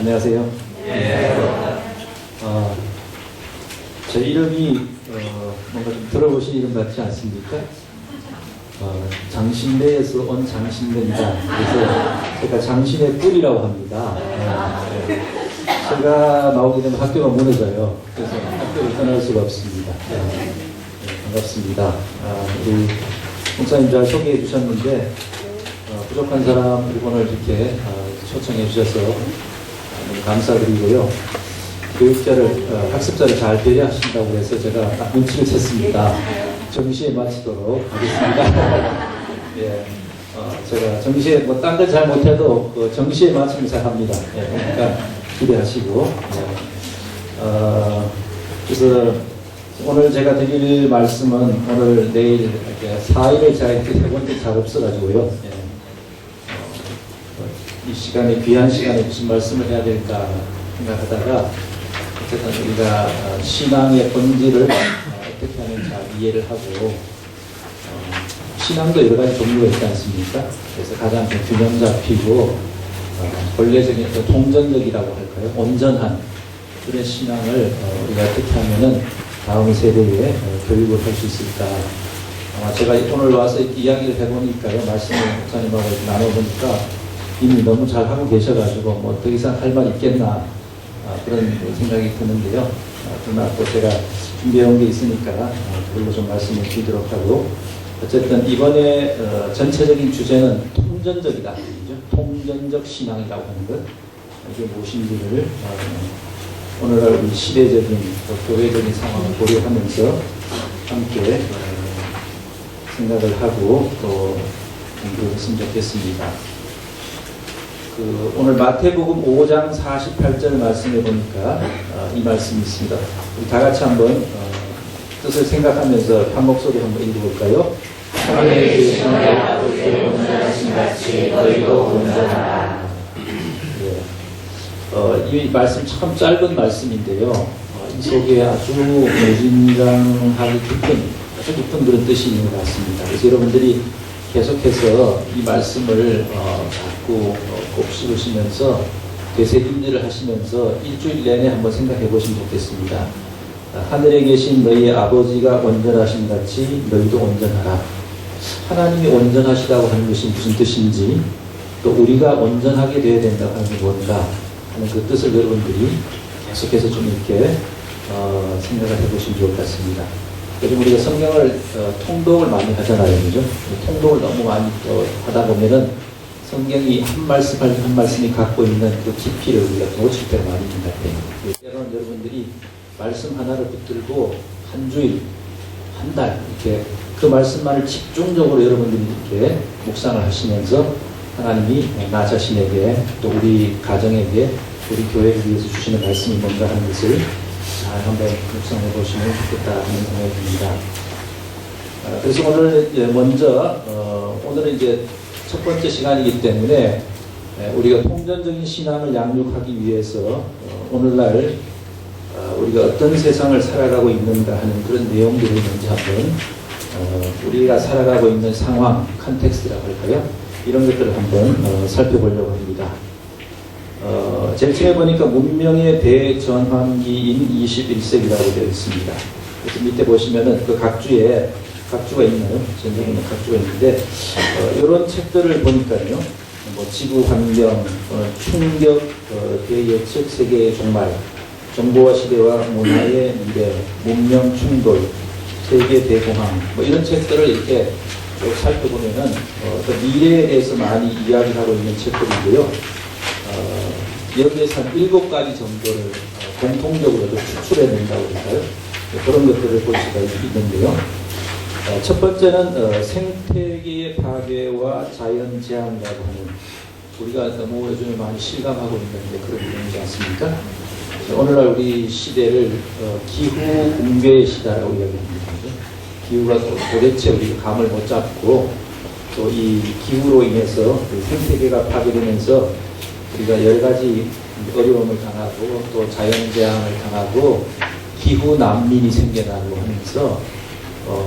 안녕하세요. 제 이름이 뭔가 좀 들어보신 이름 같지 않습니까? 장신대에서 온 장신대입니다. 그래서 제가 장신의 뿔이라고 합니다. 제가 나오게 되면 학교가 무너져요. 그래서 학교를 떠날 수가 없습니다. 반갑습니다. 우리 목사님 잘 소개해 주셨는데 부족한 사람 오늘 이렇게 초청해 주셔서 너무 감사드리고요. 교육자를 학습자를 잘 배려하신다고 해서 제가 눈치를 챘습니다. 정시에 마치도록 하겠습니다. 예, 제가 정시에 뭐 딴 건 잘 못해도 정시에 마치면 잘 합니다. 예, 그러니까 기대하시고. 그래서 오늘 제가 드릴 말씀은 오늘 내일 이렇게 4일을 제가 이렇게 세 번째 잘 없어가지고요. 예, 이 시간에 귀한 시간에 무슨 말씀을 해야 될까 생각하다가 어쨌든 우리가 신앙의 본질을 어떻게 하면 잘 이해를 하고 신앙도 여러 가지 종류가 있지 않습니까? 그래서 가장 균형 잡히고 본래적인 통전적이라고 할까요? 온전한 그런 신앙을 우리가 어떻게 하면은 다음 세대에 교육을 할 수 있을까? 아마 제가 오늘 와서 이야기를 해보니까요, 말씀을 목사님하고 나눠보니까 이미 너무 잘 하고 계셔가지고 뭐 더 이상 할 말 있겠나 그런 생각이 드는데요. 그러나 또 제가 준비해온 게 있으니까 그걸로 좀 말씀을 드리도록 하고, 어쨌든 이번에 전체적인 주제는 통전적이다. 통전적 신앙이라고 하는 것, 이게 무엇인지를 오늘날 우리 시대적인 또 교회적인 상황을 고려하면서 함께 생각을 하고 또 공부했으면 좋겠습니다. 오늘 마태복음 5장 48절 말씀해 보니까 이 말씀이 있습니다. 우리 다 같이 한번 뜻을 생각하면서 한 목소리 한번 읽어볼까요? 하늘에 계신 내 아버지의 온전하신 같이 너희도 온전하라. 이 말씀 참 짧은 말씀인데요. 이 속에 아주 무진장하게 아주 깊은 그런 뜻이 있는 것 같습니다. 그래서 여러분들이 계속해서 이 말씀을 자꾸 곱씹으시면서 되새김질을 하시면서 일주일 내내 한번 생각해 보시면 좋겠습니다. 하늘에 계신 너희 아버지가 온전하신 같이 너희도 온전하라. 하나님이 온전하시다고 하는 것이 무슨 뜻인지, 또 우리가 온전하게 되어야 된다고 하는 게 뭔가 하는 그 뜻을 여러분들이 계속해서 좀 이렇게 생각을 해보시면 좋을 것 같습니다. 요즘 우리가 성경을 통독을 많이 하잖아요, 그죠? 통독을 너무 많이 하다 보면은 성경이 한 말씀 한 말씀이 갖고 있는 그 깊이를 우리가 놓칠 때가 많이 있는 것 같아요. 때로는 여러분들이 말씀 하나를 붙들고 한 주일, 한 달 이렇게 그 말씀만을 집중적으로 여러분들이 이렇게 묵상을 하시면서 하나님이 나 자신에게 또 우리 가정에게 우리 교회를 위해서 주시는 말씀이 뭔가 하는 것을 잘 한번 묵상해 보시면 좋겠다 하는 생각이 듭니다. 그래서 오늘 먼저 오늘은 이제 첫 번째 시간이기 때문에 우리가 통전적인 신앙을 양육하기 위해서 오늘날 우리가 어떤 세상을 살아가고 있는가 하는 그런 내용들을 먼저 한번 우리가 살아가고 있는 상황, 컨텍스트라고 할까요? 이런 것들을 한번 살펴보려고 합니다. 제일 처음에 보니까 문명의 대전환기인 21세기라고 되어 있습니다. 그래서 밑에 보시면은 그 각주가 있는, 전쟁에 있는 각주가 있는데, 이런 책들을 보니까요, 뭐 지구 환경, 충격, 대예측 세계의 종말, 정보화 시대와 문화의 미래, 문명 충돌, 세계 대공황, 뭐 이런 책들을 이렇게 쭉 살펴보면은 그 미래에 대해서 많이 이야기하고 있는 책들인데요. 여기에서 한 7가지 정도를 공통적으로 추출해낸다고 할까요? 그런 것들을 볼 수가 있는데요. 첫 번째는 생태계의 파괴와 자연재앙이라고 하는, 우리가 너무 요즘에 많이 실감하고 있는 그런 내용이지 않습니까? 오늘날 우리 시대를 기후 붕괴의 시대라고 이야기합니다. 기후가 도대체 우리가 감을 못 잡고, 또 이 기후로 인해서 생태계가 파괴되면서 우리가 여러 가지 어려움을 당하고 또 자연재앙을 당하고 기후 난민이 생겨나고 하면서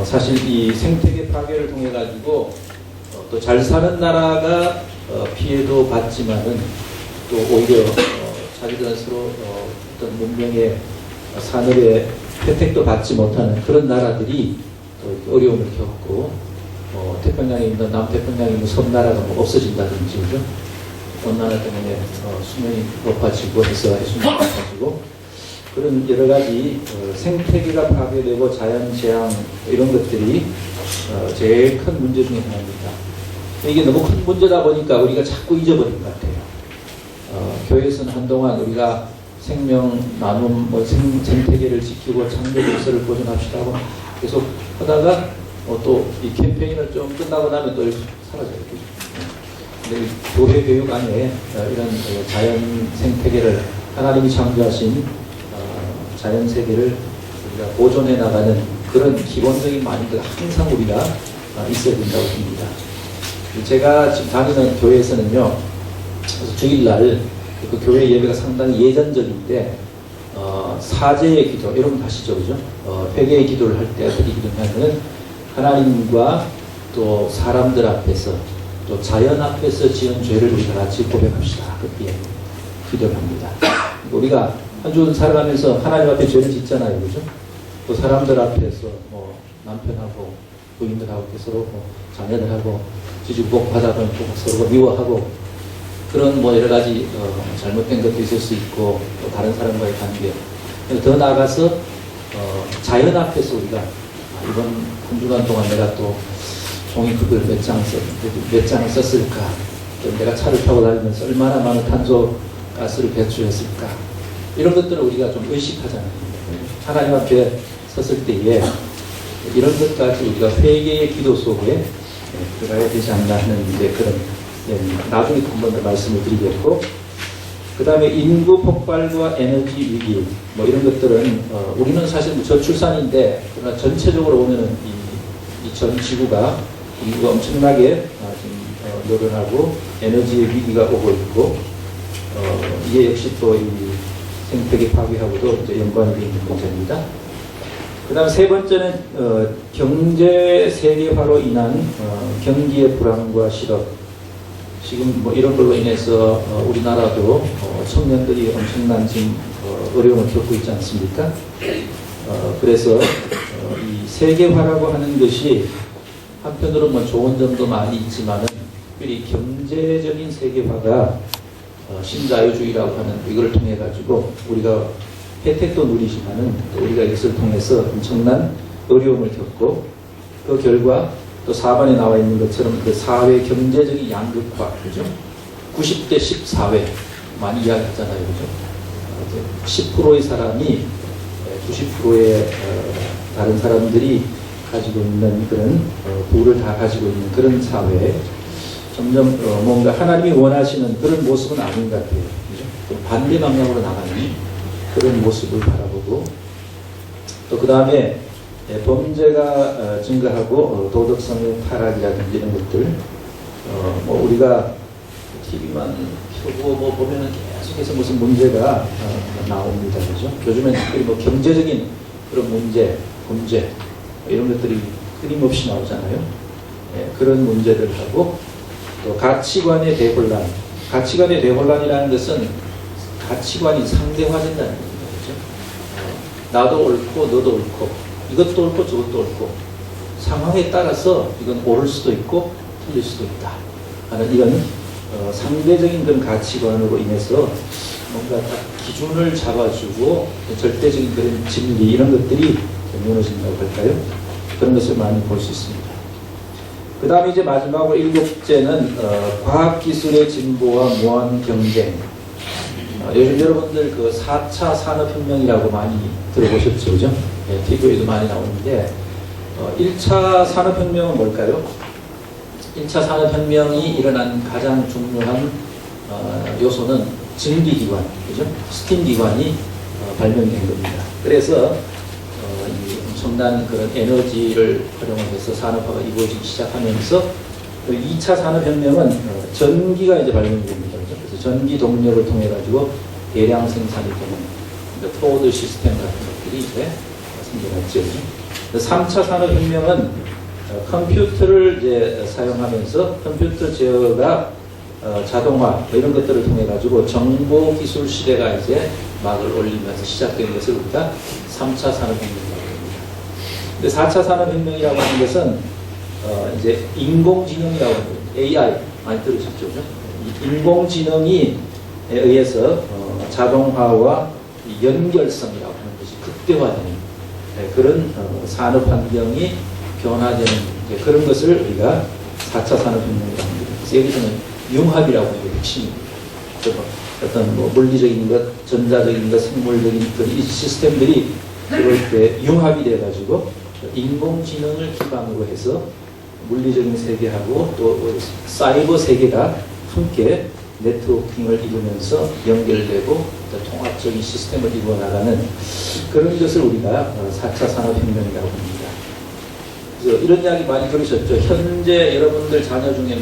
사실 이 생태계 파괴를 통해 가지고 또 잘 사는 나라가 피해도 받지만은 또 오히려 자기들은 서로 어떤 문명의 산업의 혜택도 받지 못하는 그런 나라들이 또 어려움을 겪고 태평양에 있는 남태평양에 있는 섬나라가 뭐 없어진다든지 그죠? 온난화 때문에 수면이 높아지고 해서 해수면이 높아지고 그런 여러 가지 생태계가 파괴되고 자연재앙 이런 것들이 제일 큰 문제 중에 하나입니다. 이게 너무 큰 문제다 보니까 우리가 자꾸 잊어버린 것 같아요. 교회에서는 한동안 우리가 생명 나눔, 생태계를 지키고 창조 질서를 보존합시다 하고 계속 하다가 또 이 캠페인을 좀 끝나고 나면 또 사라져요. 근데 교회 교육 안에 이런 자연 생태계를 하나님이 창조하신 자연 세계를 우리가 보존해 나가는 그런 기본적인 마인드가 항상 우리가 있어야 된다고 봅니다. 제가 지금 다니는 교회에서는요, 주일날 그 교회 예배가 상당히 예전적인데 사제의 기도, 여러분 아시죠, 그죠? 회개의 기도를 할 때 어떻게 기도하냐면 하나님과 또 사람들 앞에서 또 자연 앞에서 지은 죄를 우리가 같이 고백합시다. 그렇게 기도를 합니다. 우리가 한 주 살아가면서 하나님 앞에 죄를 짓잖아요, 그죠? 또 사람들 앞에서 뭐 남편하고 부인들하고 서로 자녀들하고 지지고 하다 보면 서로 미워하고 그런 뭐 여러 가지 잘못된 것도 있을 수 있고 또 다른 사람과의 관계 더 나아가서 자연 앞에서 우리가 이번 한 주간 동안 내가 또 종이컵을 몇 장을 썼을까 또 내가 차를 타고 다니면서 얼마나 많은 탄소가스를 배출했을까 이런 것들을 우리가 좀 의식하잖아요. 하나님 앞에 섰을 때에 이런 것까지 우리가 회개의 기도 속에 들어가야 되지 않나 하는 이제 그런 나중에 한 번 더 말씀을 드리겠고 그 다음에 인구 폭발과 에너지 위기 뭐 이런 것들은 우리는 사실 저출산인데 그러나 전체적으로 보면은 이 전 지구가 인구가 엄청나게 지금 늘어나고 에너지의 위기가 오고 있고 이게 역시 또 이 생태계 파괴하고도 이제 연관이 되어 있는 문제입니다. 그 다음 세 번째는 경제 세계화로 인한 경기의 불안과 실업 지금 뭐 이런 걸로 인해서 우리나라도 청년들이 엄청난 지금 어려움을 겪고 있지 않습니까? 그래서 이 세계화라고 하는 것이 한편으로 뭐 좋은 점도 많이 있지만은 특별히 경제적인 세계화가 신자유주의라고 하는 이걸 통해 가지고 우리가 혜택도 누리지만은 우리가 이것을 통해서 엄청난 어려움을 겪고 그 결과 또 4번에 나와 있는 것처럼 그 사회 경제적인 양극화, 그죠? 90대 10 사회 많이 이야기하잖아요, 그죠? 10%의 사람이 90%의 다른 사람들이 가지고 있는 그런 부를 다 가지고 있는 그런 사회에 점점 뭔가 하나님이 원하시는 그런 모습은 아닌 것 같아요, 그죠? 또 반대 방향으로 나가는 그런 모습을 바라보고 또 그 다음에 범죄가 증가하고 도덕성의 타락이라든지 이런 것들 뭐 우리가 TV만 켜고 뭐 보면은 계속해서 무슨 문제가 나옵니다, 그죠? 요즘엔 특별히 뭐 경제적인 그런 문제, 범죄 이런 것들이 끊임없이 나오잖아요. 그런 문제들하고 또 가치관의 대혼란, 가치관의 대혼란이라는 것은 가치관이 상대화된다는 겁니다, 그죠? 나도 옳고 너도 옳고 이것도 옳고 저것도 옳고 상황에 따라서 이건 옳을 수도 있고 틀릴 수도 있다 하는 이런 상대적인 그런 가치관으로 인해서 뭔가 딱 기준을 잡아주고 절대적인 그런 진리 이런 것들이 무너진다고 할까요? 그런 것을 많이 볼 수 있습니다. 그 다음에 이제 마지막으로 7째는 과학기술의 진보와 무한 경쟁. 요즘 여러분들 그 4차 산업혁명이라고 많이 들어보셨죠, 그죠? TV에도 많이 나오는데 1차 산업혁명은 뭘까요? 1차 산업혁명이 일어난 가장 중요한 요소는 증기기관, 그죠? 스팀기관이 발명된 겁니다. 그래서 이 엄청난 그런 에너지를 활용해서 산업화가 이루어지기 시작하면서 2차 산업혁명은 전기가 이제 발명됩니다. 그죠? 그래서 전기 동력을 통해 가지고 대량 생산이 되는 포드 시스템 같은 것들이 이제 생겨났죠. 3차 산업혁명은 컴퓨터를 이제 사용하면서 컴퓨터 제어가 자동화 뭐 이런 것들을 통해 가지고 정보 기술 시대가 이제 막을 올리면서 시작된 것을 우리가 3차 산업혁명이라고 합니다. 근데 4차 산업혁명이라고 하는 것은 이제 인공지능이라고 하는 AI 많이 들으셨죠? 그죠? 인공지능에 의해서 자동화와 연결성이라고 하는 것이 극대화되는 그런 산업 환경이 변화되는 그런 것을 우리가 4차 산업혁명이라고 합니다. 그래서 여기서는 융합이라고 하는 게 핵심입니다. 어떤 뭐 물리적인 것, 전자적인 것, 생물적인 것, 이 시스템들이 그럴 때 융합이 돼가지고 인공지능을 기반으로 해서 물리적인 세계하고 또 사이버 세계가 함께 네트워킹을 이루면서 연결되고 통합적인 시스템을 이루어 나가는 그런 것을 우리가 4차 산업혁명이라고 합니다. 그래서 이런 이야기 많이 들으셨죠. 현재 여러분들 자녀 중에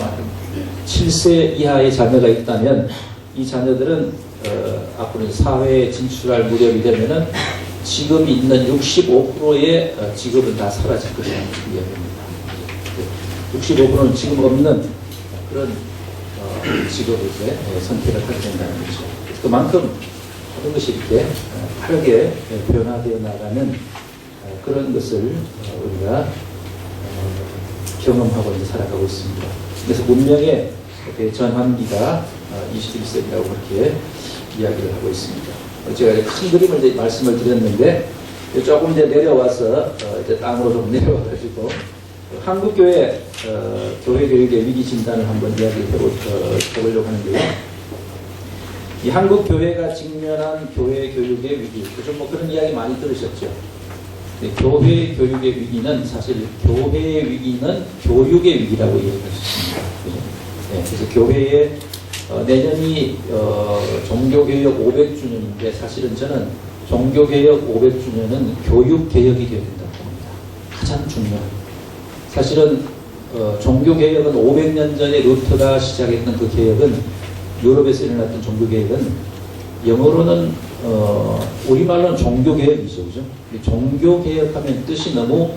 7세 이하의 자녀가 있다면 이 자녀들은 앞으로 사회에 진출할 무렵이 되면은 지금 있는 65%의 직업은 다 사라질 것이라는 이야기입니다. 65%는 지금 없는 그런 직업을 이제 선택을 하게 된다는 거죠. 그만큼 모든 것이 이렇게 빠르게 변화되어 나가는 그런 것을 우리가 경험하고 이제 살아가고 있습니다. 그래서 문명의 대전환기가 21세기라고 그렇게 이야기를 하고 있습니다. 제가 큰 그림을 이제 말씀을 드렸는데 조금 이제 내려와서 이제 땅으로 좀 내려와가지고 한국교회 교회 교육의 위기 진단을 한번 이야기해보려고 하는데요. 이 한국 교회가 직면한 교회 교육의 위기, 그죠? 뭐 그런 이야기 많이 들으셨죠. 교회 교육의 위기는 사실 교회의 위기는 교육의 위기라고 얘기할 수 있습니다. 네, 그래서 교회의 내년이 종교개혁 500주년인데 사실은 저는 종교개혁 500주년은 교육개혁이 되어야 된다고 봅니다. 가장 중요한. 사실은 종교개혁은 500년 전에 루터가 시작했던 그 개혁은 유럽에서 일어났던 종교개혁은 영어로는 우리말로는 종교개혁이죠. 그죠? 종교개혁하면 뜻이 너무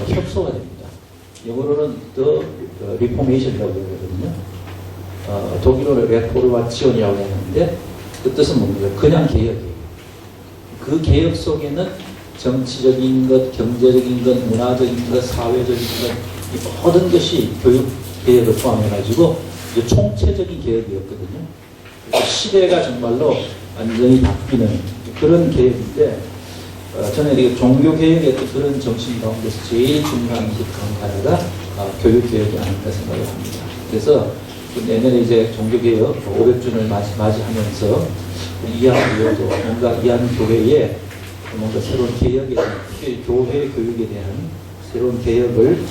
협소화됩니다. 영어로는 The Reformation이라고 하거든요. 독일어는 레포르마치온이라고 하는데 그 뜻은 뭡니까? 그냥 개혁이에요. 그 개혁 속에는 정치적인 것, 경제적인 것, 문화적인 것, 사회적인 것, 이 모든 것이 교육 개혁을 포함해가지고 이제 총체적인 개혁이었거든요. 그래서 시대가 정말로 완전히 바뀌는 그런 개혁인데 저는 이 종교 개혁의 그런 정신 가운데서 제일 중요한 것 하나가 교육 개혁이 아닐까 생각을 합니다. 그래서 내년에 이제 종교 개혁 500주년을 맞이하면서 이하교회도 뭔가 이하교회에 뭔가 새로운 개혁에 대한 교회 교육에 대한 새로운 개혁을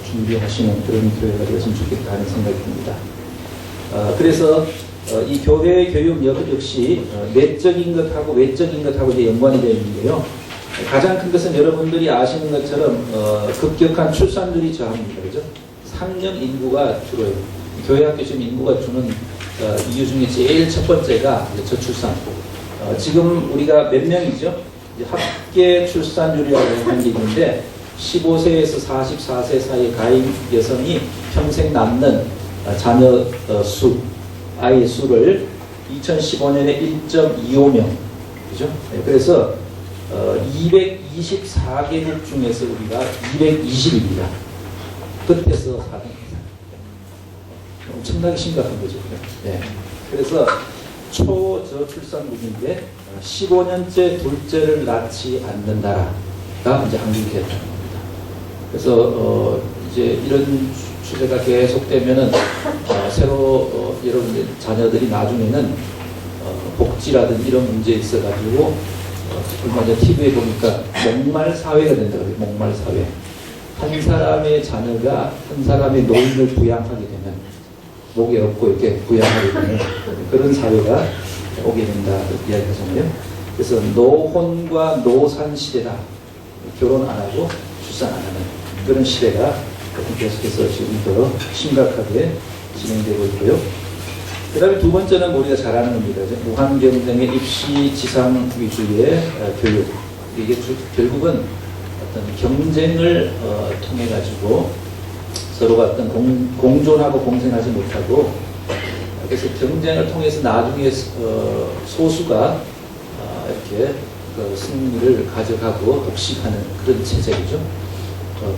준비하시는 그런 교회가 되었으면 좋겠다 하는 생각이 듭니다. 그래서 이 교회 교육 역시 내적인 것하고 외적인 것하고 이제 연관이 되어 있는데요. 가장 큰 것은 여러분들이 아시는 것처럼 급격한 출산율이 저합니다. 그죠? 상령 인구가 줄어요. 교회 학교 지금 인구가 주는 이유 중에 제일 첫 번째가 저출산. 지금 우리가 몇 명이죠? 합계 출산율이라고 하는 게 있는데 15세에서 44세 사이의 가임 여성이 평생 낳는 자녀 수, 아이의 수를 2015년에 1.25명, 그죠? 그래서 224개국 중에서 우리가 220입니다. 끝에서 4등. 엄청나게 심각한 거죠. 네. 그래서 초저출산국인데 15년째 둘째를 낳지 않는 나라가 이제 한국이 됐다는 겁니다. 그래서 이제 이런 추세가 계속되면은 새로 여러분 자녀들이 나중에는 복지라든지 이런 문제에 있어가지고 얼마 전 TV에 보니까 목말 사회가 된다고 해요. 목말 사회. 한 사람의 자녀가 한 사람의 노인을 부양하게 되면 목이 없고 이렇게 부양하게 되는 그런 사회가 오게 된다 이야기하잖아요. 그래서 노혼과 노산 시대다. 결혼 안 하고 출산 안 하는 그런 시대가 계속해서 지금 더 심각하게 진행되고 있고요. 그 다음에 두 번째는 우리가 잘 아는 겁니다. 무한 경쟁의 입시 지상 위주의 교육. 이게 결국은 어떤 경쟁을 통해 가지고 서로가 어떤 공존하고 공생하지 못하고 그래서 경쟁을 통해서 나중에 소수가 이렇게 그 승리를 가져가고 독식하는 그런 체제이죠.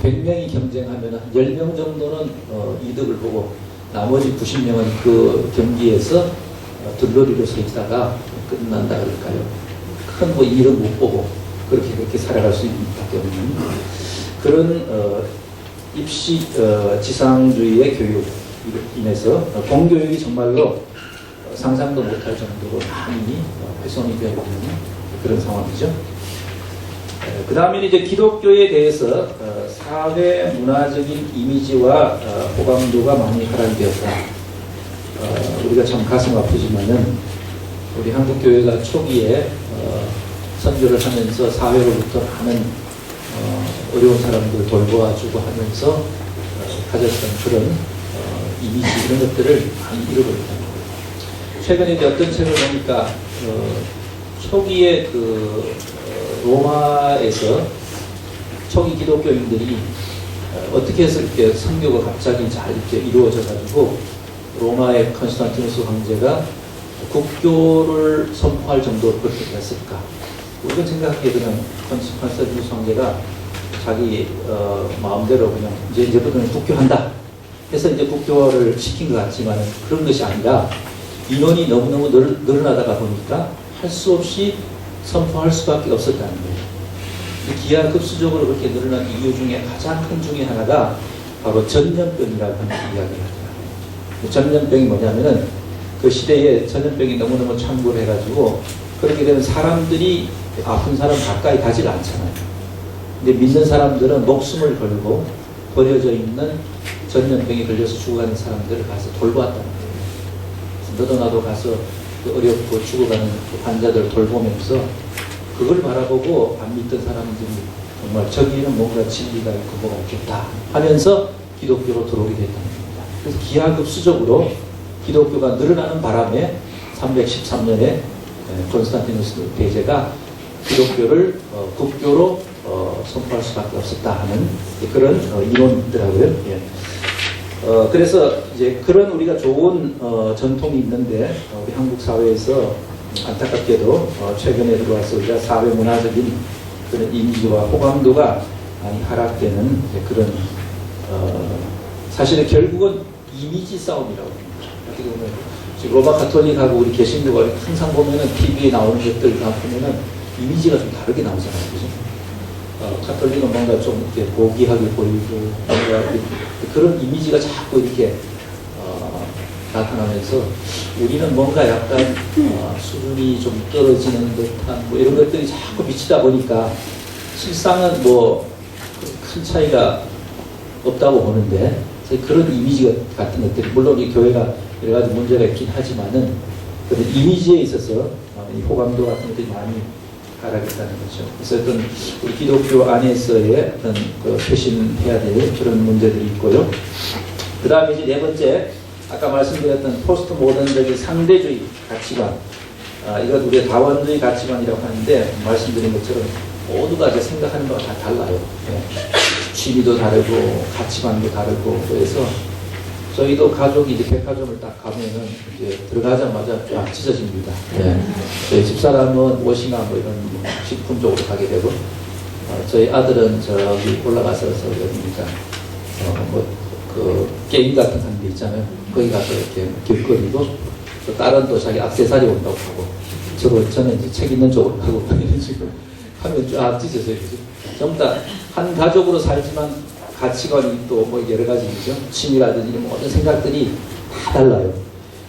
100명이 경쟁하면 한 10명 정도는 이득을 보고 나머지 90명은 그 경기에서 들러리로 서 있다가 끝난다 그럴까요? 큰 뭐 일은 못 보고 그렇게 살아갈 수 있는 밖에 없는 그런 입시 지상주의의 교육으로 인해서 공교육이 정말로 상상도 못할 정도로 많이 훼손이 되어 있는 그런 상황이죠. 그 다음에 이제 기독교에 대해서 사회 문화적인 이미지와 호감도가 많이 하락이 되었다. 우리가 참 가슴 아프지만은 우리 한국 교회가 초기에 선교를 하면서 사회로부터 많은 어려운 사람들 돌보아주고 하면서 가졌던 그런 이미지 이런 것들을 많이 잃어버렸다는 거예요. 최근에 이제 어떤 책을 보니까 초기에 그 로마에서 초기 기독교인들이 어떻게 해서 이렇게 선교가 갑자기 잘 이렇게 이루어져 가지고 로마의 컨스탄티누스 황제가 국교를 선포할 정도로 그렇게 됐을까? 우리가 생각하기에 그냥 컨스탄티누스 황제가 자기 마음대로 그냥 이제부터는 국교한다 해서 이제 국교를 시킨 것 같지만 그런 것이 아니라 인원이 너무너무 늘어나다가 보니까 할 수 없이 선포할 수밖에 없었다는 거예요. 기하급수적으로 그렇게 늘어난 이유 중에 가장 큰 중에 하나가 바로 전염병이라고 하는 이야기를 하더라고요. 전염병이 뭐냐면은 그 시대에 전염병이 너무너무 창궐해가지고 그렇게 되면 사람들이 아픈 사람 가까이 가지를 않잖아요. 근데 믿는 사람들은 목숨을 걸고 버려져 있는 전염병이 걸려서 죽어가는 사람들을 가서 돌보았다는 거예요. 너도 나도 가서 어렵고 죽어가는 환자들 돌보면서 그걸 바라보고 안 믿던 사람들이 정말 저기에는 뭔가 진리가 있고 뭐가 있겠다 하면서 기독교로 들어오게 됐다는 겁니다. 그래서 기하급수적으로 기독교가 늘어나는 바람에 313년에 콘스탄티누스 대제가 기독교를 국교로 선포할 수밖에 없었다 하는 그런 이론이 있더라고요. 예. 그래서 이제 그런 우리가 좋은 전통이 있는데 우리 한국 사회에서 안타깝게도 최근에 들어와서 우리가 사회 문화적인 그런 이미지와 호감도가 많이 하락되는 그런 사실은 결국은 이미지 싸움이라고 합니다. 어떻게 보면 지금 로마 가톨릭하고 우리 개신교가 항상 보면은 TV에 나오는 것들 다 보면은 이미지가 좀 다르게 나오잖아요, 그죠? 가톨릭은 뭔가 좀 이렇게 고귀하게 보이고 뭔가 그런 이미지가 자꾸 이렇게 나타나면서 우리는 뭔가 약간 수준이 좀 떨어지는 듯한 뭐 이런 것들이 자꾸 비치다 보니까 실상은 뭐 큰 차이가 없다고 보는데 그런 이미지 같은 것들이 물론 이 교회가 여러 가지 문제가 있긴 하지만은 그런 이미지에 있어서 이 호감도 같은 것들이 많이 하락했다는 거죠. 그래서 어떤 우리 기독교 안에서의 어떤 그 표신해야 될 그런 문제들이 있고요. 그 다음에 이제 네 번째, 아까 말씀드렸던 포스트 모던적인 상대주의 가치관. 이건 우리가 다원주의 가치관이라고 하는데, 말씀드린 것처럼 모두가 이제 생각하는 바가 다 달라요. 네. 취미도 다르고, 가치관도 다르고, 그래서 저희도 가족이 이제 백화점을 딱 가면은 이제 들어가자마자 쫙 찢어집니다. 네. 저희 집사람은 옷이나 뭐 이런 식품 쪽으로 가게 되고, 저희 아들은 저기 올라가서 여기니까 그 게임 같은 데 있잖아요. 거기 가서 이렇게 길거리고, 또 딸은 또 자기 액세서리 온다고 하고, 저는 이제 책 있는 쪽으로 가고 이런 식으로 하면 쫙 찢어져요. 전부 다 한 가족으로 살지만 가치관이 또 뭐 여러 가지죠. 취미라든지 모든 생각들이 다 달라요.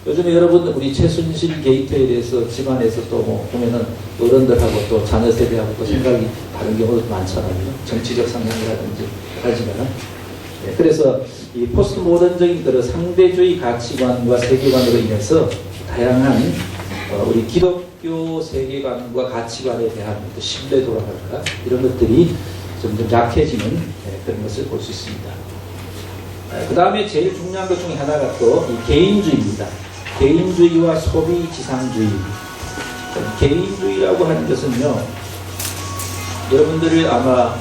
요즘에 여러분 우리 최순실 게이트에 대해서 집안에서 또 뭐 보면은 어른들하고 또 자녀 세대하고 또 생각이 다른 경우도 많잖아요. 정치적 성향이라든지 하지만은 그래서 이 포스트 모던적인 그런 상대주의 가치관과 세계관으로 인해서 다양한 우리 기독교 세계관과 가치관에 대한 신뢰도랄까 이런 것들이 점점 약해지는 그런 것을 볼 수 있습니다. 그 다음에 제일 중요한 것 중에 하나가 또 이 개인주의입니다. 개인주의와 소비 지상주의. 개인주의라고 하는 것은요, 여러분들이 아마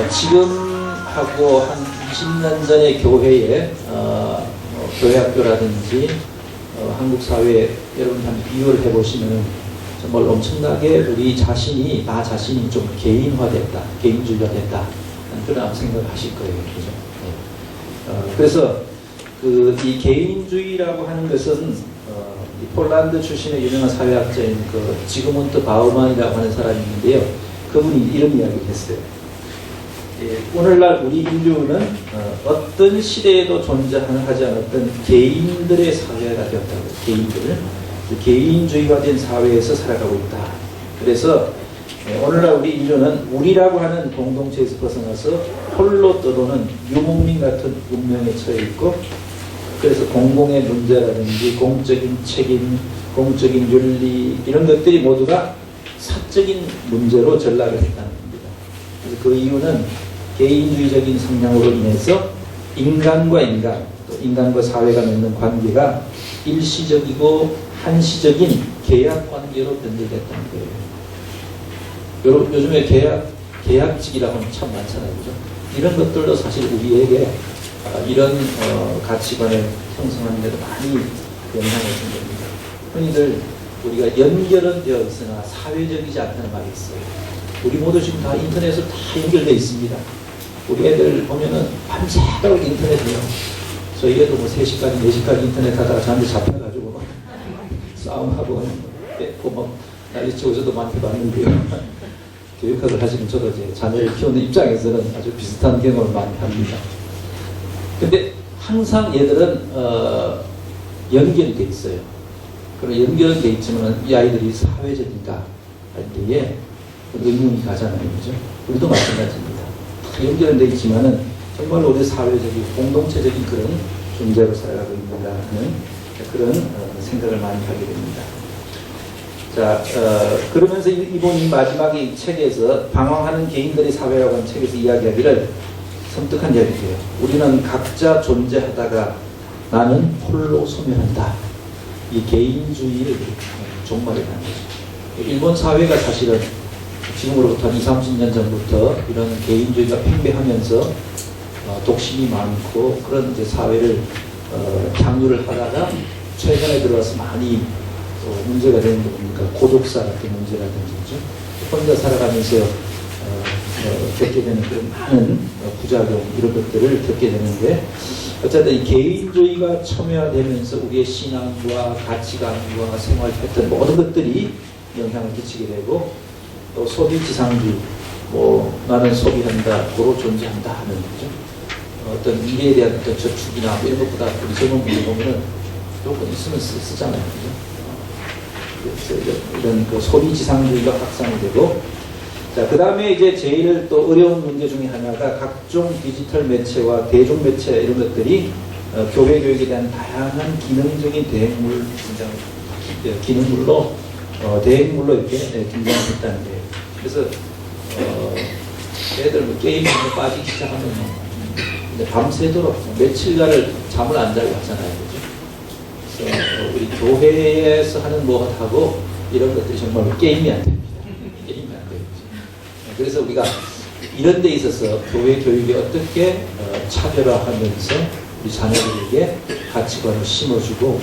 지금하고 한 20년 전의 교회에 교회 학교라든지 한국 사회에 여러분 한번 비교를 해보시면 정말 엄청나게 우리 자신이, 나 자신이 좀 개인화됐다, 개인주의가 됐다, 그런 생각을 하실 거예요. 그죠? 네. 그래서 이 개인주의라고 하는 것은 이 폴란드 출신의 유명한 사회학자인 지그문트 바우만이라고 하는 사람이 있는데요. 그분이 이런 이야기를 했어요. 오늘날 우리 인류는 어떤 시대에도 존재하지 않았던 개인들의 사회가 되었다고. 개인주의가 된 사회에서 살아가고 있다. 그래서 오늘날 우리 인류는 우리라고 하는 공동체에서 벗어나서 홀로 떠도는 유목민 같은 운명에 처해 있고, 그래서 공공의 문제라든지 공적인 책임, 공적인 윤리 이런 것들이 모두가 사적인 문제로 전락을 했다는 겁니다. 그래서 그 이유는 개인주의적인 성향으로 인해서 인간과 인간, 또 인간과 사회가 맺는 관계가 일시적이고 한시적인 계약 관계로 변질됐다는 거예요. 요즘에 계약직이라고 하면 참 많잖아요. 그죠? 이런 것들도 사실 우리에게 이런 가치관을 형성하는 데도 많이 영향을 준 겁니다. 흔히들 우리가 연결은 되어 있으나 사회적이지 않다는 말이 있어요. 우리 모두 지금 다 인터넷으로 다 연결되어 있습니다. 우리 애들 보면은 밤새도록 인터넷이에요. 저희 애도 뭐 3시까지, 4시까지 인터넷 하다가 저한테 잡혀가지고 막 싸움하고 뺏고 막 난리치고 저도 많이 봤는데요. 교육학을 하시면 저도 이제 자녀를 키우는 입장에서는 아주 비슷한 경험을 많이 합니다. 근데 항상 얘들은 연결이 돼 있어요. 그럼 연결돼 있지만 이 아이들이 사회적인가 할 때에 의문이 가잖아요. 그죠? 우리도 마찬가지입니다. 연결은 돼 있지만은 정말 우리 사회적인 공동체적인 그런 존재로 살아가고 있는가는 그런 생각을 많이 하게 됩니다. 자, 그러면서 이분이 마지막에 이 책에서 방황하는 개인들의 사회라고 하는 책에서 이야기하기를 섬뜩한 이야기예요. 우리는 각자 존재하다가 나는 홀로 소멸한다. 이 개인주의를 종말해 가는 거죠. 일본 사회가 사실은 지금으로부터 한 20, 30년 전부터 이런 개인주의가 팽배하면서 독심이 많고 그런 이제 사회를 향유를 하다가 최근에 들어와서 많이 문제가 되는 게 뭡니까? 고독사 같은 문제라든지 혼자 살아가면서 겪게 되는 그런 많은 부작용 이런 것들을 겪게 되는데, 어쨌든 이 개인주의가 첨예화되면서 우리의 신앙과 가치관과 생활 패턴 모든 것들이 영향을 끼치게 되고, 또 소비지상주의, 나는 소비한다, 고로 존재한다 하는 거죠. 어떤 미래에 대한 어떤 저축이나 이런 것보다 우리 젊은 분들 보면은 조금 있으면 쓰잖아요. 그래서 이런 소비지상주의가 확산이 되고, 자, 그 다음에 이제 제일 또 어려운 문제 중에 하나가 각종 디지털 매체와 대중 매체 이런 것들이 교회 교육에 대한 다양한 기능적인 대행물 기능물로 대행물로 이렇게 등장했다는 거예요. 그래서 애들 게임에 빠지기 시작하면 밤새도록 며칠간을 잠을 안 자고 하잖아요. 그죠? 그래서 우리 교회에서 하는 뭐하고 이런 것들이 정말 게임이 안 됩니다. 게임이 안 돼요. 그래서 우리가 이런 데 있어서 교회 교육에 어떻게 차별화하면서 우리 자녀들에게 가치관을 심어주고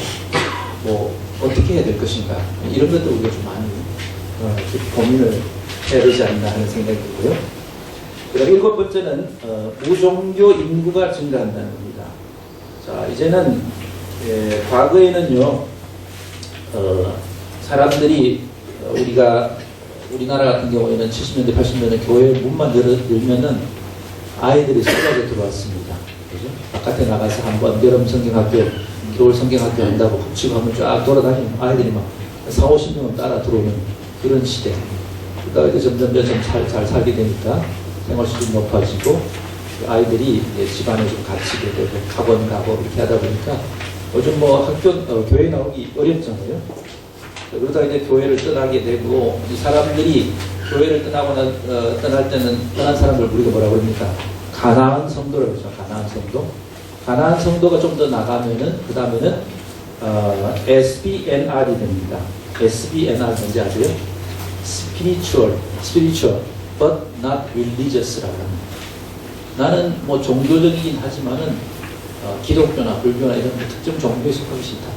어떻게 해야 될 것인가, 이런 것도 우리가 좀 많이 고민을 해야 되지 않나 하는 생각이 들고요. 그리고 7번째는 무종교 인구가 증가한다는 겁니다. 자, 이제는 과거에는요 사람들이 우리나라 같은 경우에는 70년대 80년대 교회 문만 열면은 아이들이 쏟아져 들어왔습니다. 그죠? 바깥에 나가서 한번 여름 성경학교, 겨울 성경학교 한다고 훔치고 한번 쫙 돌아다니면 아이들이 막 4, 50명은 따라 들어오는 그런 시대. 그러다가 이제 점점 잘 살게 되니까 생활 수준이 높아지고 아이들이 집안에 좀 갇히게 되고 학원 가고 이렇게 하다 보니까 요즘 교회 나오기 어렵잖아요. 그러다 이제 교회를 떠나게 되고, 이 사람들이 교회를 떠날 때는 떠난 사람들 우리가 뭐라고 그럽니까? 가나안 성도라고 그러죠. 가나안 성도. 가나안 성도가 좀 더 나가면은 그 다음에는 SBNR이 됩니다. SBNR 뭔지 아세요? Spiritual, but not religious라고 합니다. 나는 종교적이긴 하지만은 기독교나 불교나 이런 특정 종교에 속하기 싫다.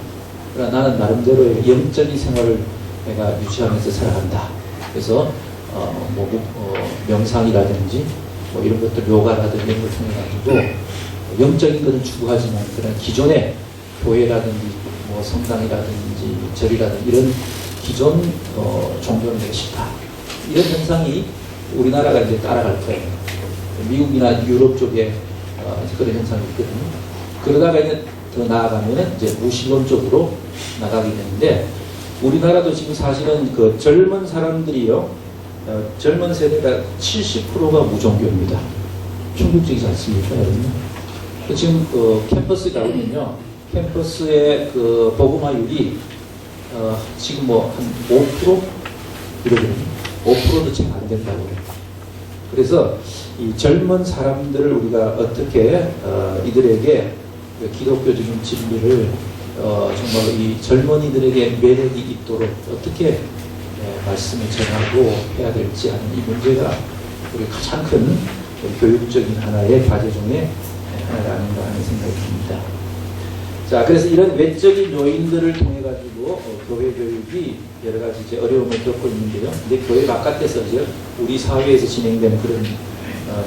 그러나 나는 나름대로의 영적인 생활을 내가 유지하면서 살아간다. 그래서 명상이라든지 뭐 이런 것들, 요가라든지 이런 걸 통해 가지고 영적인 것은 추구하지만 그런 기존의 교회라든지 뭐 성당이라든지 절이라든지 이런 기존 종교는 되기 싫다. 이런 현상이 우리나라가 이제 따라갈 거예요. 미국이나 유럽 쪽에 그런 현상이 있거든요. 그러다가 이제 더 나아가면 이제 무신론적으로 나가게 되는데, 우리나라도 지금 사실은 그 젊은 사람들이요, 젊은 세대가 70%가 무종교입니다. 충격적이지 않습니까, 여러분? 지금 캠퍼스 가보면요, 캠퍼스의 그 복음화율이 지금 뭐 한 5% 이러거든요. 5%도 지금 안 된다고 해요. 그래서 이 젊은 사람들을 우리가 어떻게 이들에게 기독교적인 진리를 정말로 이 젊은이들에게 매력이 있도록 어떻게 말씀을 전하고 해야 될지 하는 이 문제가 우리 가장 큰 교육적인 하나의 과제 중에 하나가 아닌가 하는 생각이 듭니다. 자, 그래서 이런 외적인 요인들을 통해 가지고 교회 교육이 여러 가지 이제 어려움을 겪고 있는데요. 근데 교회 바깥에서 이제 우리 사회에서 진행되는 그런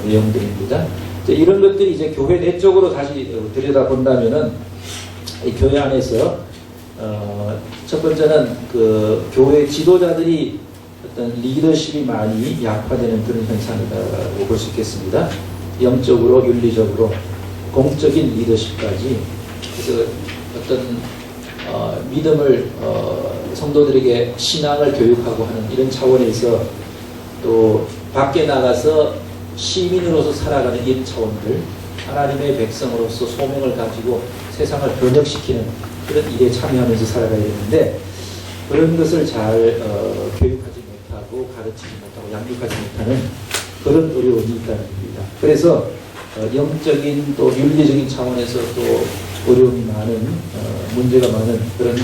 내용들입니다. 이런 것들이 이제 교회 내적으로 다시 들여다본다면은 이 교회 안에서 첫 번째는 그 교회 지도자들이 어떤 리더십이 많이 약화되는 그런 현상이라고 볼 수 있겠습니다. 영적으로, 윤리적으로, 공적인 리더십까지. 그래서 어떤 믿음을 성도들에게 신앙을 교육하고 하는 이런 차원에서, 또 밖에 나가서 시민으로서 살아가는 이런 차원들, 하나님의 백성으로서 소명을 가지고 세상을 변혁시키는 그런 일에 참여하면서 살아가야 되는데, 그런 것을 잘 교육하지 못하고 가르치지 못하고 양육하지 못하는 그런 어려움이 있다는 겁니다. 그래서 영적인 또 윤리적인 차원에서 또 어려움이 많은 문제가 많은 그런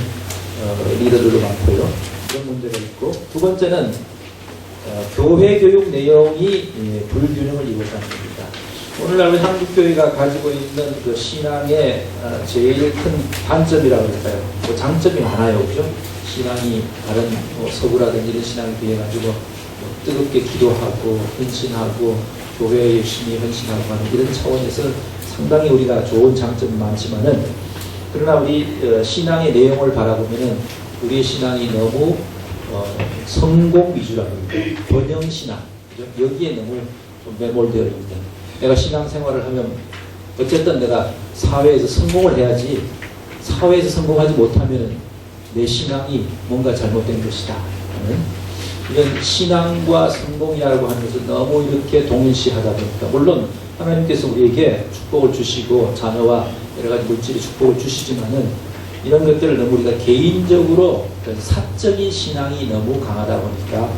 리더들도 많고요. 그런 문제가 있고, 두 번째는 교회 교육 내용이 불균형을 이뤘다는 겁니다. 오늘날 한국 교회가 가지고 있는 그 신앙의 제일 큰 단점이라고 할까요? 뭐 장점이 많아요, 그죠? 신앙이 다른 서구라든지 이런 신앙에 비해 가지고 뜨겁게 기도하고 헌신하고 교회에 열심히 헌신하고 하는 이런 차원에서 상당히 우리가 좋은 장점이 많지만은, 그러나 우리 신앙의 내용을 바라보면은 우리의 신앙이 너무 성공 위주라는 거예요. 번영 신앙, 그죠? 여기에 너무 좀 매몰되어 있는. 내가 신앙생활을 하면 어쨌든 내가 사회에서 성공을 해야지, 사회에서 성공하지 못하면 내 신앙이 뭔가 잘못된 것이다 하는 이런 신앙과 성공이라고 하는 것을 너무 이렇게 동일시하다 보니까, 물론 하나님께서 우리에게 축복을 주시고 자녀와 여러 가지 물질의 축복을 주시지만은 이런 것들을 너무 우리가 개인적으로 사적인 신앙이 너무 강하다 보니까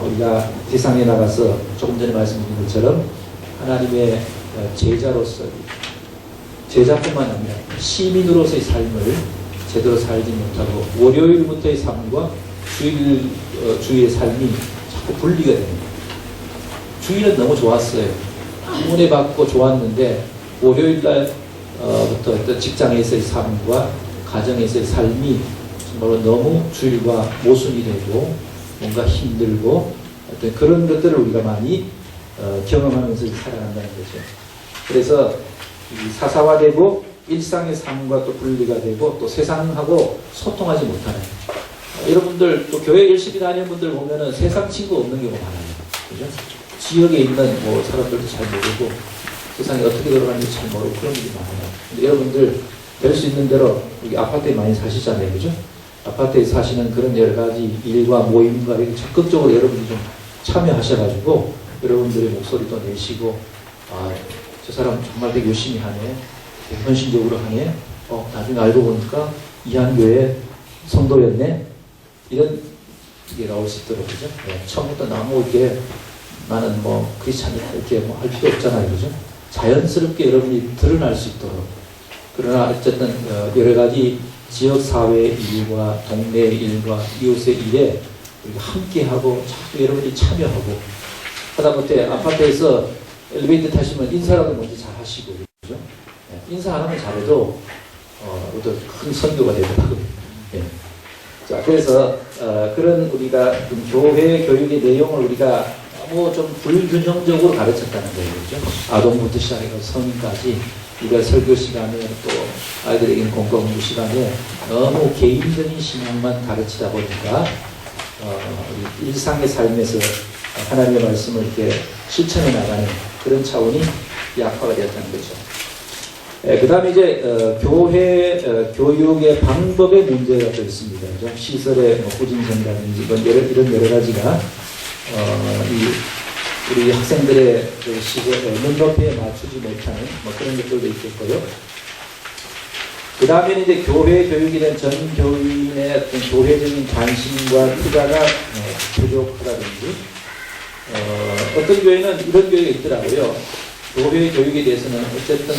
우리가 세상에 나가서 조금 전에 말씀드린 것처럼 하나님의 제자로서, 제자뿐만 아니라 시민으로서의 삶을 제대로 살지 못하고 월요일부터의 삶과 주일의 삶이 자꾸 분리가 됩니다. 주일은 너무 좋았어요. 은혜 받고 좋았는데 월요일날부터 어떤 직장에서의 삶과 가정에서의 삶이 정말로 너무 주일과 모순이 되고 뭔가 힘들고 어떤 그런 것들을 우리가 많이 경험하면서 살아간다는 거죠. 그래서 사사화되고 일상의 삶과 또 분리가 되고 또 세상하고 소통하지 못하는, 여러분들 또 교회 열심히 다니는 분들 보면은 세상 친구 없는 경우가 많아요. 그죠? 지역에 있는 뭐 사람들도 잘 모르고 세상이 어떻게 돌아가는지 잘 모르고 그런 일이 많아요. 근데 여러분들 될 수 있는 대로 여기 아파트에 많이 사시잖아요. 그죠? 아파트에 사시는 그런 여러 가지 일과 모임과 이렇게 적극적으로 여러분이 좀 참여하셔가지고 여러분들의 목소리도 내시고, 아, 저 사람 정말 되게 열심히 하네, 헌신적으로 하네, 나중에 알고 보니까 이한교회 성도였네, 이런 게 나올 수 있도록, 그죠? 네, 처음부터 너무 이렇게 나는 뭐 크리스찬이다 이렇게 뭐 할 필요 없잖아요, 그죠? 자연스럽게 여러분이 드러날 수 있도록. 그러나 어쨌든 여러 가지 지역 사회의 일과 동네의 일과 이웃의 일에 우리가 함께하고 자꾸 여러분들이 참여하고 하다못해 아파트에서 엘리베이터 타시면 인사라도 먼저 잘 하시고, 그죠? 인사 안 하면 잘해도 어떤 큰 선교가 되더라고요. 예. 자, 그래서 그런 우리가 좀 교회 교육의 내용을 우리가 너무 좀 불균형적으로 가르쳤다는 거예요. 그죠? 아동부터 시작해서 성인까지 우리가 설교 시간에 또 아이들에게는 공부 시간에 너무 개인적인 신앙만 가르치다 보니까 우리 일상의 삶에서 하나님의 말씀을 이렇게 실천해 나가는 그런 차원이 약화가 되었다는 거죠. 그 다음에 이제 교회 교육의 방법의 문제가 또 있습니다. 그죠? 시설의 후진성이라든지 이런 여러 가지가 우리 학생들의 그 시설 눈높이에 맞추지 못하는 그런 것들도 있겠고요. 그 다음에는 이제 교회 교육에 대한 전 교인의 어떤 교회적인 관심과 투자가 부족하다든지 어떤 교회는 이런 교회가 있더라고요. 교회 교육에 대해서는 어쨌든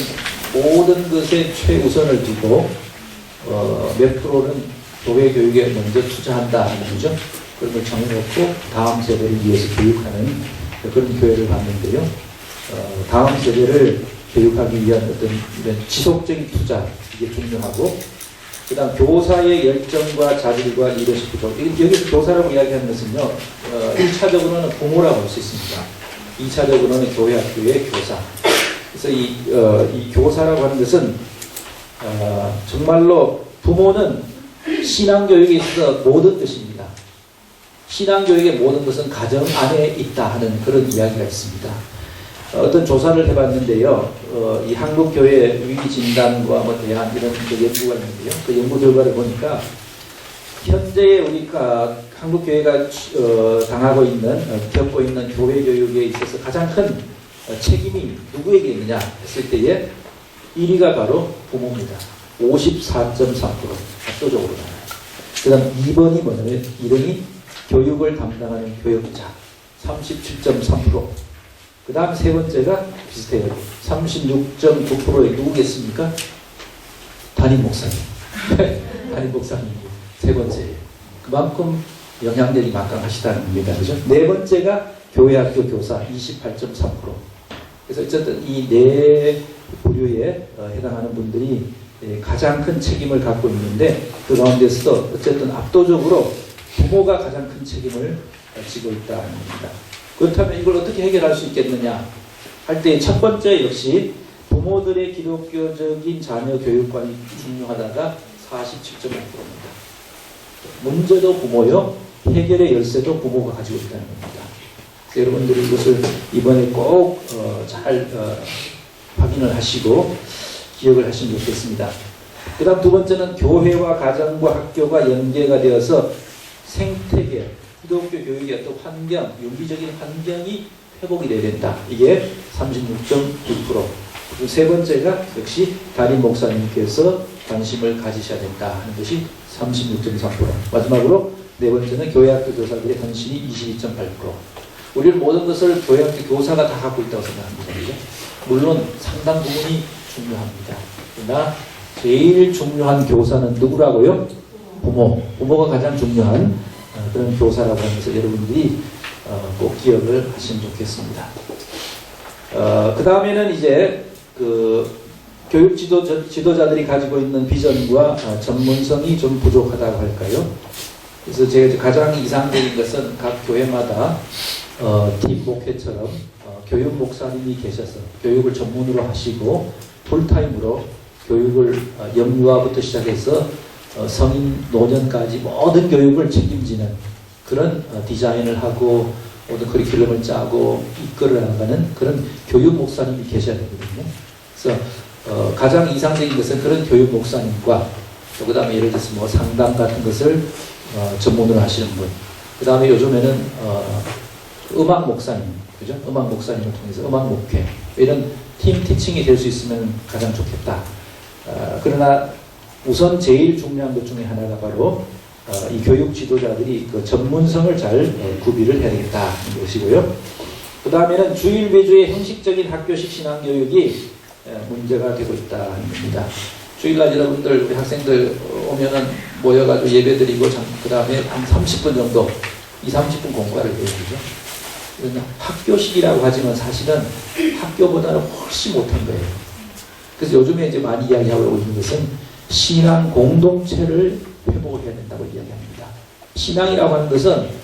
모든 것에 최우선을 두고 몇 프로는 교회 교육에 먼저 투자한다 하는 거죠. 그런 걸 정해놓고 다음 세대를 위해서 교육하는 그런 교회를 봤는데요. 다음 세대를 교육하기 위한 어떤 이런 지속적인 투자 이게 중요하고, 그다음 교사의 열정과 자질과 리더십 부족. 여기서 교사라고 이야기하는 것은요, 1차적으로는 부모라고 볼 수 있습니다. 2차적으로는 교회 학교의 교사. 그래서 이 교사라고 하는 것은 정말로 부모는 신앙교육에 있어서 모든 것입니다. 신앙교육의 모든 것은 가정 안에 있다 하는 그런 이야기가 있습니다. 어떤 조사를 해봤는데요. 이 한국교회 위기진단과 대한 이런 연구가 있는데요. 그 연구 결과를 보니까 현재 우리가 한국교회가 당하고 있는, 겪고 있는 교회 교육에 있어서 가장 큰 책임이 누구에게 있느냐 했을 때에 1위가 바로 부모입니다. 54.3% 압도적으로 나와요. 그 다음 2번이 뭐냐면 이름이 교육을 담당하는 교역자 37.3%. 그 다음 세 번째가 비슷해요. 36.9%의 누구겠습니까? 담임 목사님. 담임 목사님이 세 번째예요. 그만큼 영향력이 막강하시다는 겁니다. 그죠? 네 번째가 교회학교 교사 28.3%. 그래서 어쨌든 이 네 부류에 해당하는 분들이 가장 큰 책임을 갖고 있는데, 그 가운데서도 어쨌든 압도적으로 부모가 가장 큰 책임을 지고 있다는 겁니다. 그렇다면 이걸 어떻게 해결할 수 있겠느냐 할 때 첫 번째 역시 부모들의 기독교적인 자녀 교육관이 중요하다가 47.5%입니다. 문제도 부모요, 해결의 열쇠도 부모가 가지고 있다는 겁니다. 그래서 여러분들이 이것을 이번에 꼭 잘 확인을 하시고 기억을 하시면 좋겠습니다. 그 다음 두 번째는 교회와 가정과 학교가 연계가 되어서 생태계, 기독교 교육의 어떤 환경, 윤리적인 환경이 회복이 돼야 된다. 이게 36.9%. 그리고 세 번째가 역시 담임 목사님께서 관심을 가지셔야 된다 하는 것이 36.3%. 마지막으로 네 번째는 교회학교 교사들의 헌신이 22.8%. 우리는 모든 것을 교회학교 교사가 다 갖고 있다고 생각합니다. 그렇죠? 물론 상당 부분이 중요합니다. 그러나 제일 중요한 교사는 누구라고요? 부모. 부모가 가장 중요한 그런 교사라고 하는 것을 여러분들이 꼭 기억을 하시면 좋겠습니다. 그 다음에는 이제 그 교육 지도자들이 가지고 있는 비전과 전문성이 좀 부족하다고 할까요? 그래서 제가 가장 이상적인 것은 각 교회마다 팀 목회처럼 교육 목사님이 계셔서 교육을 전문으로 하시고 풀타임으로 교육을 영유아부터 시작해서 성인 노년까지 모든 교육을 책임지는 그런 디자인을 하고 모든 커리큘럼을 짜고 이끌어 나가는 그런 교육 목사님이 계셔야 되거든요. 그래서 가장 이상적인 것은 그런 교육 목사님과 또 그 다음에 예를 들어서 뭐 상담 같은 것을 전문으로 하시는 분, 그 다음에 요즘에는 음악 목사님, 그죠? 음악 목사님을 통해서 음악 목회 이런 팀 티칭이 될 수 있으면 가장 좋겠다. 그러나 우선 제일 중요한 것 중에 하나가 바로 이 교육 지도자들이 그 전문성을 잘 구비를 해야 되겠다는 것이고요. 그 다음에는 주일 외주의 형식적인 학교식 신앙교육이 문제가 되고 있다는 겁니다. 주일날 여러분들 우리 학생들 오면은 모여가지고 예배드리고 그 다음에 한 30분 정도 30분 공부를 해요. 그죠? 학교식이라고 하지만 사실은 학교보다는 훨씬 못한 거예요. 그래서 요즘에 이제 많이 이야기하고 있는 것은 신앙 공동체를 회복해야 된다고 이야기합니다. 신앙이라고 하는 것은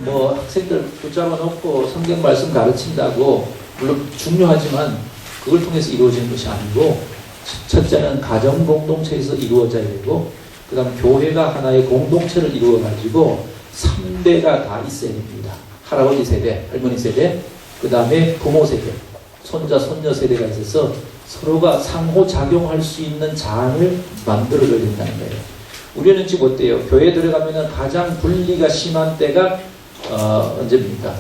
학생들 붙잡아 놓고 성경 말씀 가르친다고 물론 중요하지만 그걸 통해서 이루어지는 것이 아니고 첫째는 가정 공동체에서 이루어져야 되고 그 다음 교회가 하나의 공동체를 이루어 가지고 3대가 다 있어야 됩니다. 할아버지 세대, 할머니 세대, 그 다음에 부모 세대, 손자, 손녀 세대가 있어서 서로가 상호작용할 수 있는 장을 만들어줘야 된다는 거예요. 우리는 지금 어때요? 교회 들어가면 가장 분리가 심한 때가 언제입니까?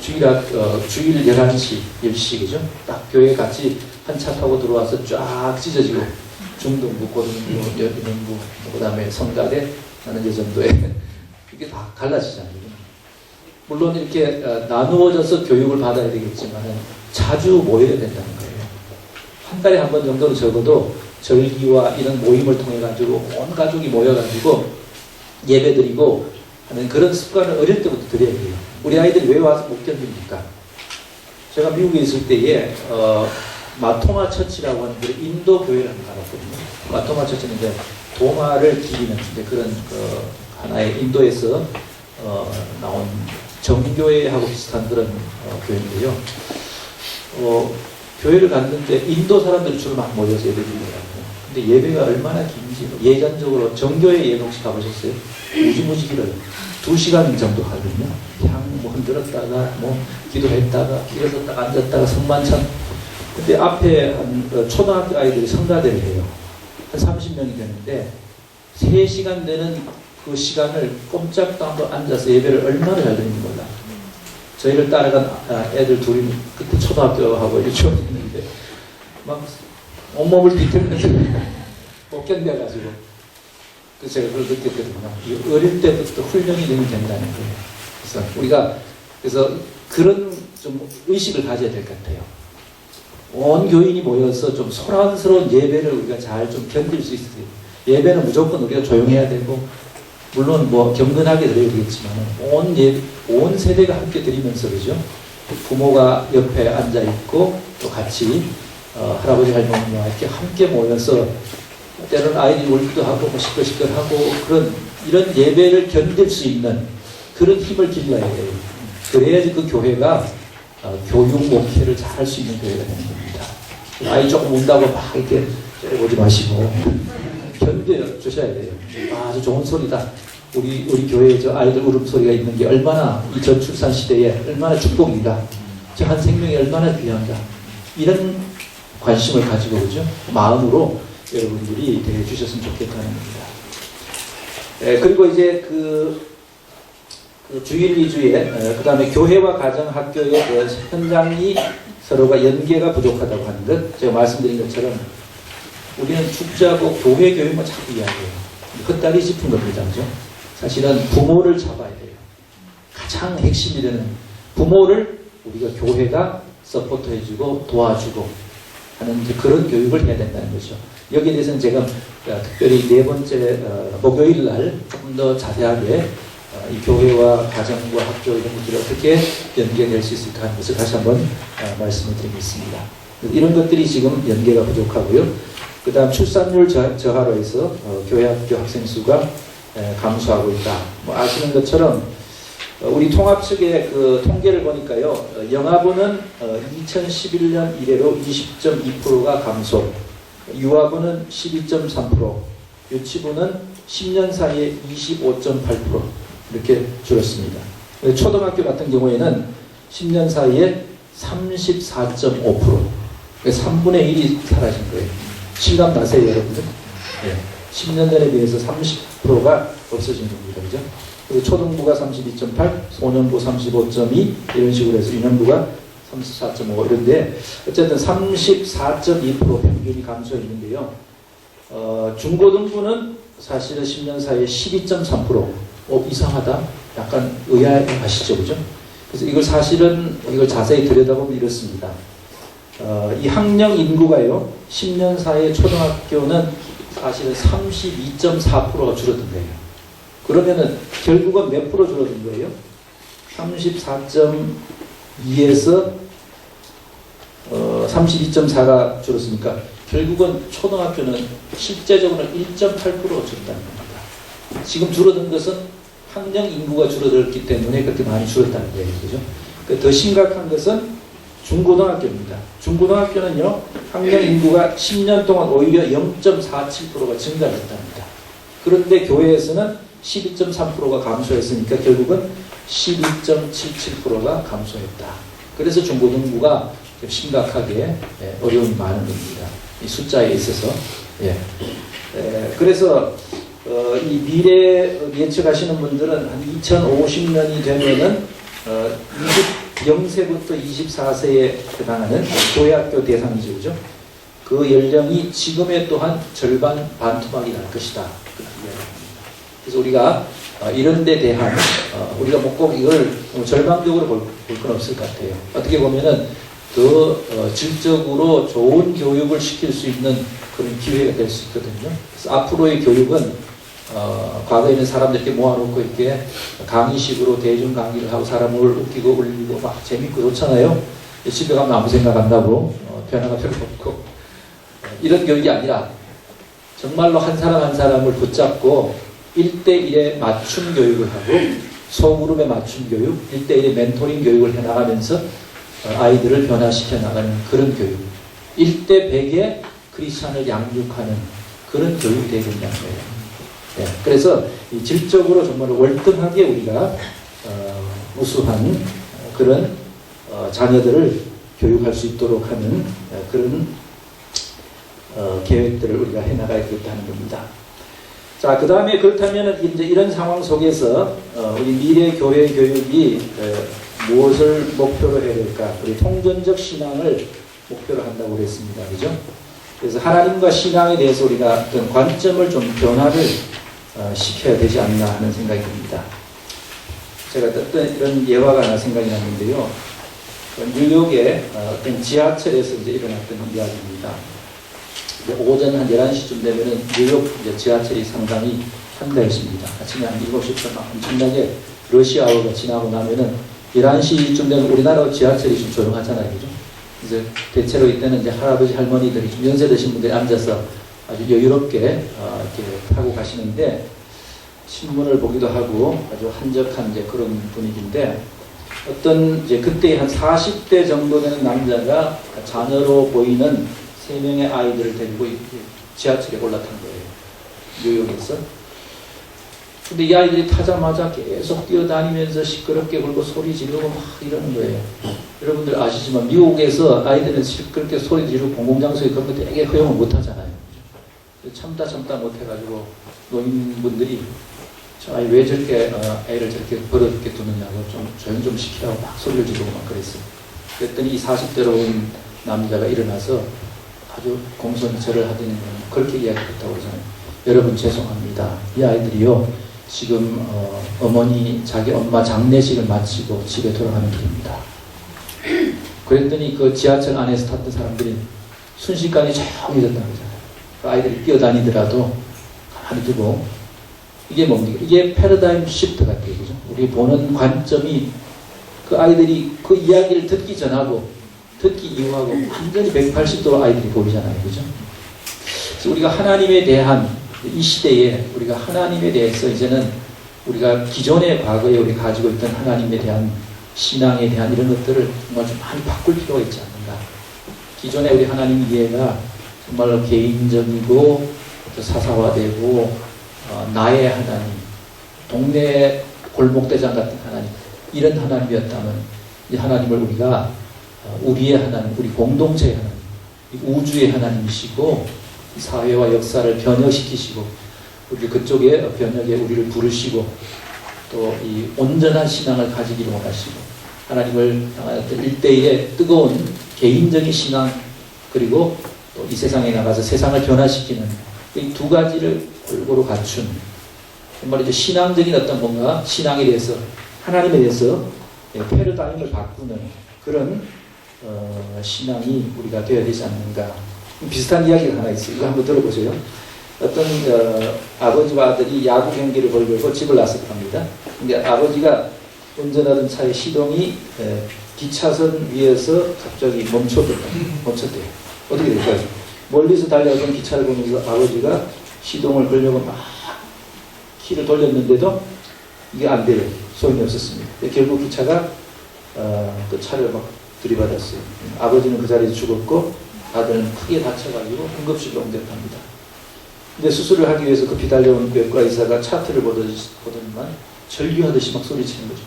주일 11시, 10시, 그죠? 딱 교회 같이 한 차 타고 들어와서 쫙 찢어지고 중등부, 고등부, 여등부, 그 다음에 성가대, 하는 이 정도에 이게 다 갈라지잖아요. 물론 이렇게 나누어져서 교육을 받아야 되겠지만 자주 모여야 된다는 거예요. 한 달에 한 번 정도는 적어도 절기와 이런 모임을 통해 가지고 온 가족이 모여가지고 예배드리고 하는 그런 습관을 어릴 때부터 들여야 돼요. 우리 아이들이 왜 와서 못 견딥니까? 제가 미국에 있을 때에 마토마 처치라고 하는 인도 교회를 한번 가봤거든요. 마토마 처치는 이제 도마를 기리는 그런 하나의 인도에서 나온 정교회하고 비슷한 그런 교회인데요. 교회를 갔는데 인도 사람들이 주로 막 모여서 예배 드리더라고요. 근데 예배가 얼마나 긴지 예전적으로 정교회 예배 혹시 가보셨어요? 무지무지 길어요. 2시간 정도 하거든요. 그냥 흔들었다가 기도했다가 일어섰다가 앉았다가 성만찬. 근데 앞에 한 초등학교 아이들이 성가대를 해요. 한 30명이 되는데 3시간 되는 그 시간을 꼼짝도 않고 앉아서 예배를 얼마나 잘 드리는 몰라. 저희를 따라간 애들 둘이 그때 초등학교하고 유치원이었는데 막 온몸을 뒤틀면서 못 견뎌가지고 그래서 제가 그걸 느꼈거든요. 어릴 때부터 훈련이 되면 된다는 거예요. 그래서 우리가 그런 좀 의식을 가져야 될 것 같아요. 온 교인이 모여서 좀 소란스러운 예배를 우리가 잘 좀 견딜 수 있어요. 예배는 무조건 우리가 조용해야 되고 물론 경건하게 드려야 되겠지만 온 세대가 함께 드리면서 그죠? 부모가 옆에 앉아 있고 또 같이 할아버지 할머니와 이렇게 모여서 때로는 아이들이 울기도 하고 시끌시끌하고 이런 예배를 견딜 수 있는 그런 힘을 길러야 돼요. 그래야지 그 교회가 교육 목회를 잘 할 수 있는 교회가 되는 겁니다. 아이 조금 운다고 막 이렇게 째려보지 마시고 견뎌 주셔야 돼요. 아주 좋은 소리다. 우리 교회에 저 아이들 울음소리가 있는 게 얼마나 이 저출산 시대에 얼마나 축복이다. 저 한 생명이 얼마나 귀한가. 이런 관심을 가지고 그죠? 마음으로 여러분들이 대해 주셨으면 좋겠다는 겁니다. 그리고 이제 그 주일 위주의 그 다음에 교회와 가정 학교의 그 현장이 서로가 연계가 부족하다고 하는 것. 제가 말씀드린 것처럼 우리는 축제하고 교회 교육만 자꾸 이야기해요. 헛다리 짚은 겁니다. 그죠? 사실은 부모를 잡아야 돼요. 가장 핵심이 되는 부모를 우리가 교회가 서포트해주고 도와주고 하는 그런 교육을 해야 된다는 거죠. 여기에 대해서는 제가 특별히 4번째 목요일 날 조금 더 자세하게 이 교회와 가정과 학교 이런 것들이 어떻게 연계될 수 있을까 하는 것을 다시 한번 말씀을 드리겠습니다. 이런 것들이 지금 연계가 부족하고요. 그 다음 출산율 저하로 해서 교회 학교 학생 수가 감소하고 있다. 아시는 것처럼 우리 통합 측의 그 통계를 보니까요. 영아부는 2011년 이래로 20.2%가 감소, 유아부는 12.3%, 유치부는 10년 사이에 25.8% 이렇게 줄었습니다. 초등학교 같은 경우에는 10년 사이에 34.5%, 3분의 1이 사라진 거예요. 실감 나세요, 여러분들? 네. 10년 전에 비해서 30%가 없어진 겁니다. 그죠? 그리고 초등부가 32.8, 소년부 35.2, 이런 식으로 해서 유년부가 34.5, 이런데, 어쨌든 34.2% 평균이 감소했는데요. 중고등부는 사실은 10년 사이에 12.3%, 이상하다? 약간 의아하시죠? 그죠? 그래서 이걸 사실은, 이걸 자세히 들여다보면 이렇습니다. 이 학령 인구가요, 10년 사이에 초등학교는 사실은 32.4%가 줄어든 거예요. 그러면은 결국은 몇 프로 줄어든 거예요? 34.2에서 32.4가 줄었으니까 결국은 초등학교는 실제적으로는 1.8% 줄었다는 겁니다. 지금 줄어든 것은 학령 인구가 줄어들었기 때문에 그렇게 많이 줄었다는 거예요. 그죠? 더 심각한 것은 중고등학교입니다. 중고등학교는요, 학령 인구가 10년 동안 오히려 0.47%가 증가했답니다. 그런데 교회에서는 12.3%가 감소했으니까 결국은 12.77%가 감소했다. 그래서 중고등부가 심각하게 어려움이 많은 겁니다. 이 숫자에 있어서. 그래서 이 미래 예측하시는 분들은 한 2050년이 되면은 0세부터 24세에 해당하는 교회학교 대상지구죠. 그 연령이 지금의 또한 절반 반토막이 날 것이다. 그래서 우리가 이런 데 대한 우리가 꼭 이걸 절망적으로 볼 건 없을 것 같아요. 어떻게 보면은 더 질적으로 좋은 교육을 시킬 수 있는 그런 기회가 될 수 있거든요. 그래서 앞으로의 교육은 과거에는 사람들 이렇게 모아놓고 이렇게 강의식으로 대중 강의를 하고 사람을 웃기고 울리고 막 재밌고 좋잖아요. 집에 가면 아무 생각 안 나고 변화가 별로 없고 이런 교육이 아니라 정말로 한 사람 한 사람을 붙잡고 1대1의 맞춤 교육을 하고 소그룹의 맞춤 교육, 1대1의 멘토링 교육을 해나가면서 아이들을 변화시켜 나가는 그런 교육, 1대100의 크리스찬을 양육하는 그런 교육이 되야 된다는 거예요. 그래서 질적으로 정말 월등하게 우리가 우수한 그런 자녀들을 교육할 수 있도록 하는 그런 계획들을 우리가 해나가야겠다는 겁니다. 자, 그 다음에 그렇다면 이제 이런 상황 속에서 우리 미래 교회 교육이 무엇을 목표로 해야 될까? 우리 통전적 신앙을 목표로 한다고 그랬습니다. 그죠? 그래서 하나님과 신앙에 대해서 우리가 어떤 관점을 좀 변화를 시켜야 되지 않나 하는 생각이 듭니다. 제가 어떤 이런 예화가 하나 생각이 났는데요. 뉴욕의 어떤 지하철에서 이제 일어났던 이야기입니다. 오전 한 11시쯤 되면은 뉴욕 지하철이 상당히 한가했습니다. 아침에 한 7시부터 막 엄청나게 러시아워가 지나고 나면은 11시쯤 되면 우리나라 지하철이 좀 조용하잖아요. 그죠? 이제 대체로 이때는 이제 할아버지, 할머니들이 좀 연세 드신 분들이 앉아서 아주 여유롭게 이렇게 타고 가시는데 신문을 보기도 하고 아주 한적한 이제 그런 분위기인데 어떤 이제 그때 한 40대 정도 되는 남자가 자녀로 보이는 3명의 아이들을 데리고 지하철에 올라탄 거예요. 뉴욕에서. 근데 이 아이들이 타자마자 계속 뛰어다니면서 시끄럽게 굴고 소리 지르고 막 이러는 거예요. 여러분들 아시지만 미국에서 아이들은 시끄럽게 소리 지르고 공공장소에 그런 거 되게 허용을 못 하잖아요. 참다 못해가지고 노인분들이 저 아이 왜 저렇게 애를 저렇게 버릇게 두느냐고 좀 조용 좀 시키라고 막 소리를 지르고 막 그랬어요. 그랬더니 이 40대로 온 남자가 일어나서 아주 공손히 절을 하더니 그렇게 이야기했다고 그러잖아요. 여러분 죄송합니다. 이 아이들이요 지금 어머니 자기 엄마 장례식을 마치고 집에 돌아가는 길입니다. 그랬더니 그 지하철 안에서 탔던 사람들이 순식간에 조용히 됐다는 거잖아요. 그 아이들이 뛰어다니더라도 가만히 두고 이게 뭡니까? 이게 패러다임 시프트 같아요. 그죠? 우리 보는 관점이 그 아이들이 그 이야기를 듣기 전하고 듣기 이후하고 완전히 180도로 아이들이 보이잖아요. 그죠? 그래서 우리가 하나님에 대한 이 시대에 우리가 하나님에 대해서 이제는 우리가 기존의 과거에 우리 가지고 있던 하나님에 대한 신앙에 대한 이런 것들을 정말 좀 많이 바꿀 필요가 있지 않는가. 기존의 우리 하나님 이해가 정말로 개인적이고 사사화되고 나의 하나님, 동네 골목대장 같은 하나님 이런 하나님이었다면 이 하나님을 우리가 우리의 하나님, 우리 공동체의 하나님, 우주의 하나님이시고 사회와 역사를 변혁시키시고 우리 그쪽에 변혁에 우리를 부르시고 또 이 온전한 신앙을 가지기를 원하시고 하나님을 향한 어떤 일대일의 뜨거운 개인적인 신앙 그리고 또 이 세상에 나가서 세상을 변화시키는 이 두 가지를 골고루 갖춘 정말 이제 신앙적인 어떤 뭔가 신앙에 대해서 하나님에 대해서 패러다임을 바꾸는 그런 신앙이 우리가 되어야 되지 않는가. 비슷한 이야기가 하나 있어요. 이거 한번 들어보세요. 어떤 아버지와 아들이 야구 경기를 벌려고 집을 나섰을 겁니다. 근데 아버지가 운전하던 차의 시동이 뒷차선 위에서 갑자기 멈췄대요. 어떻게 될까요? 멀리서 달려오던 기차를 보면서 아버지가 시동을 걸려고 막 키를 돌렸는데도 이게 안 돼요. 소용이 없었습니다. 결국 기차가 그 차를 막 들이받았어요. 아버지는 그 자리에서 죽었고 아들은 크게 다쳐가지고 응급실로 옮겨갑니다. 근데 수술을 하기 위해서 급히 달려온 외과 의사가 차트를 보더니만 전류하듯이 막 소리치는 거죠.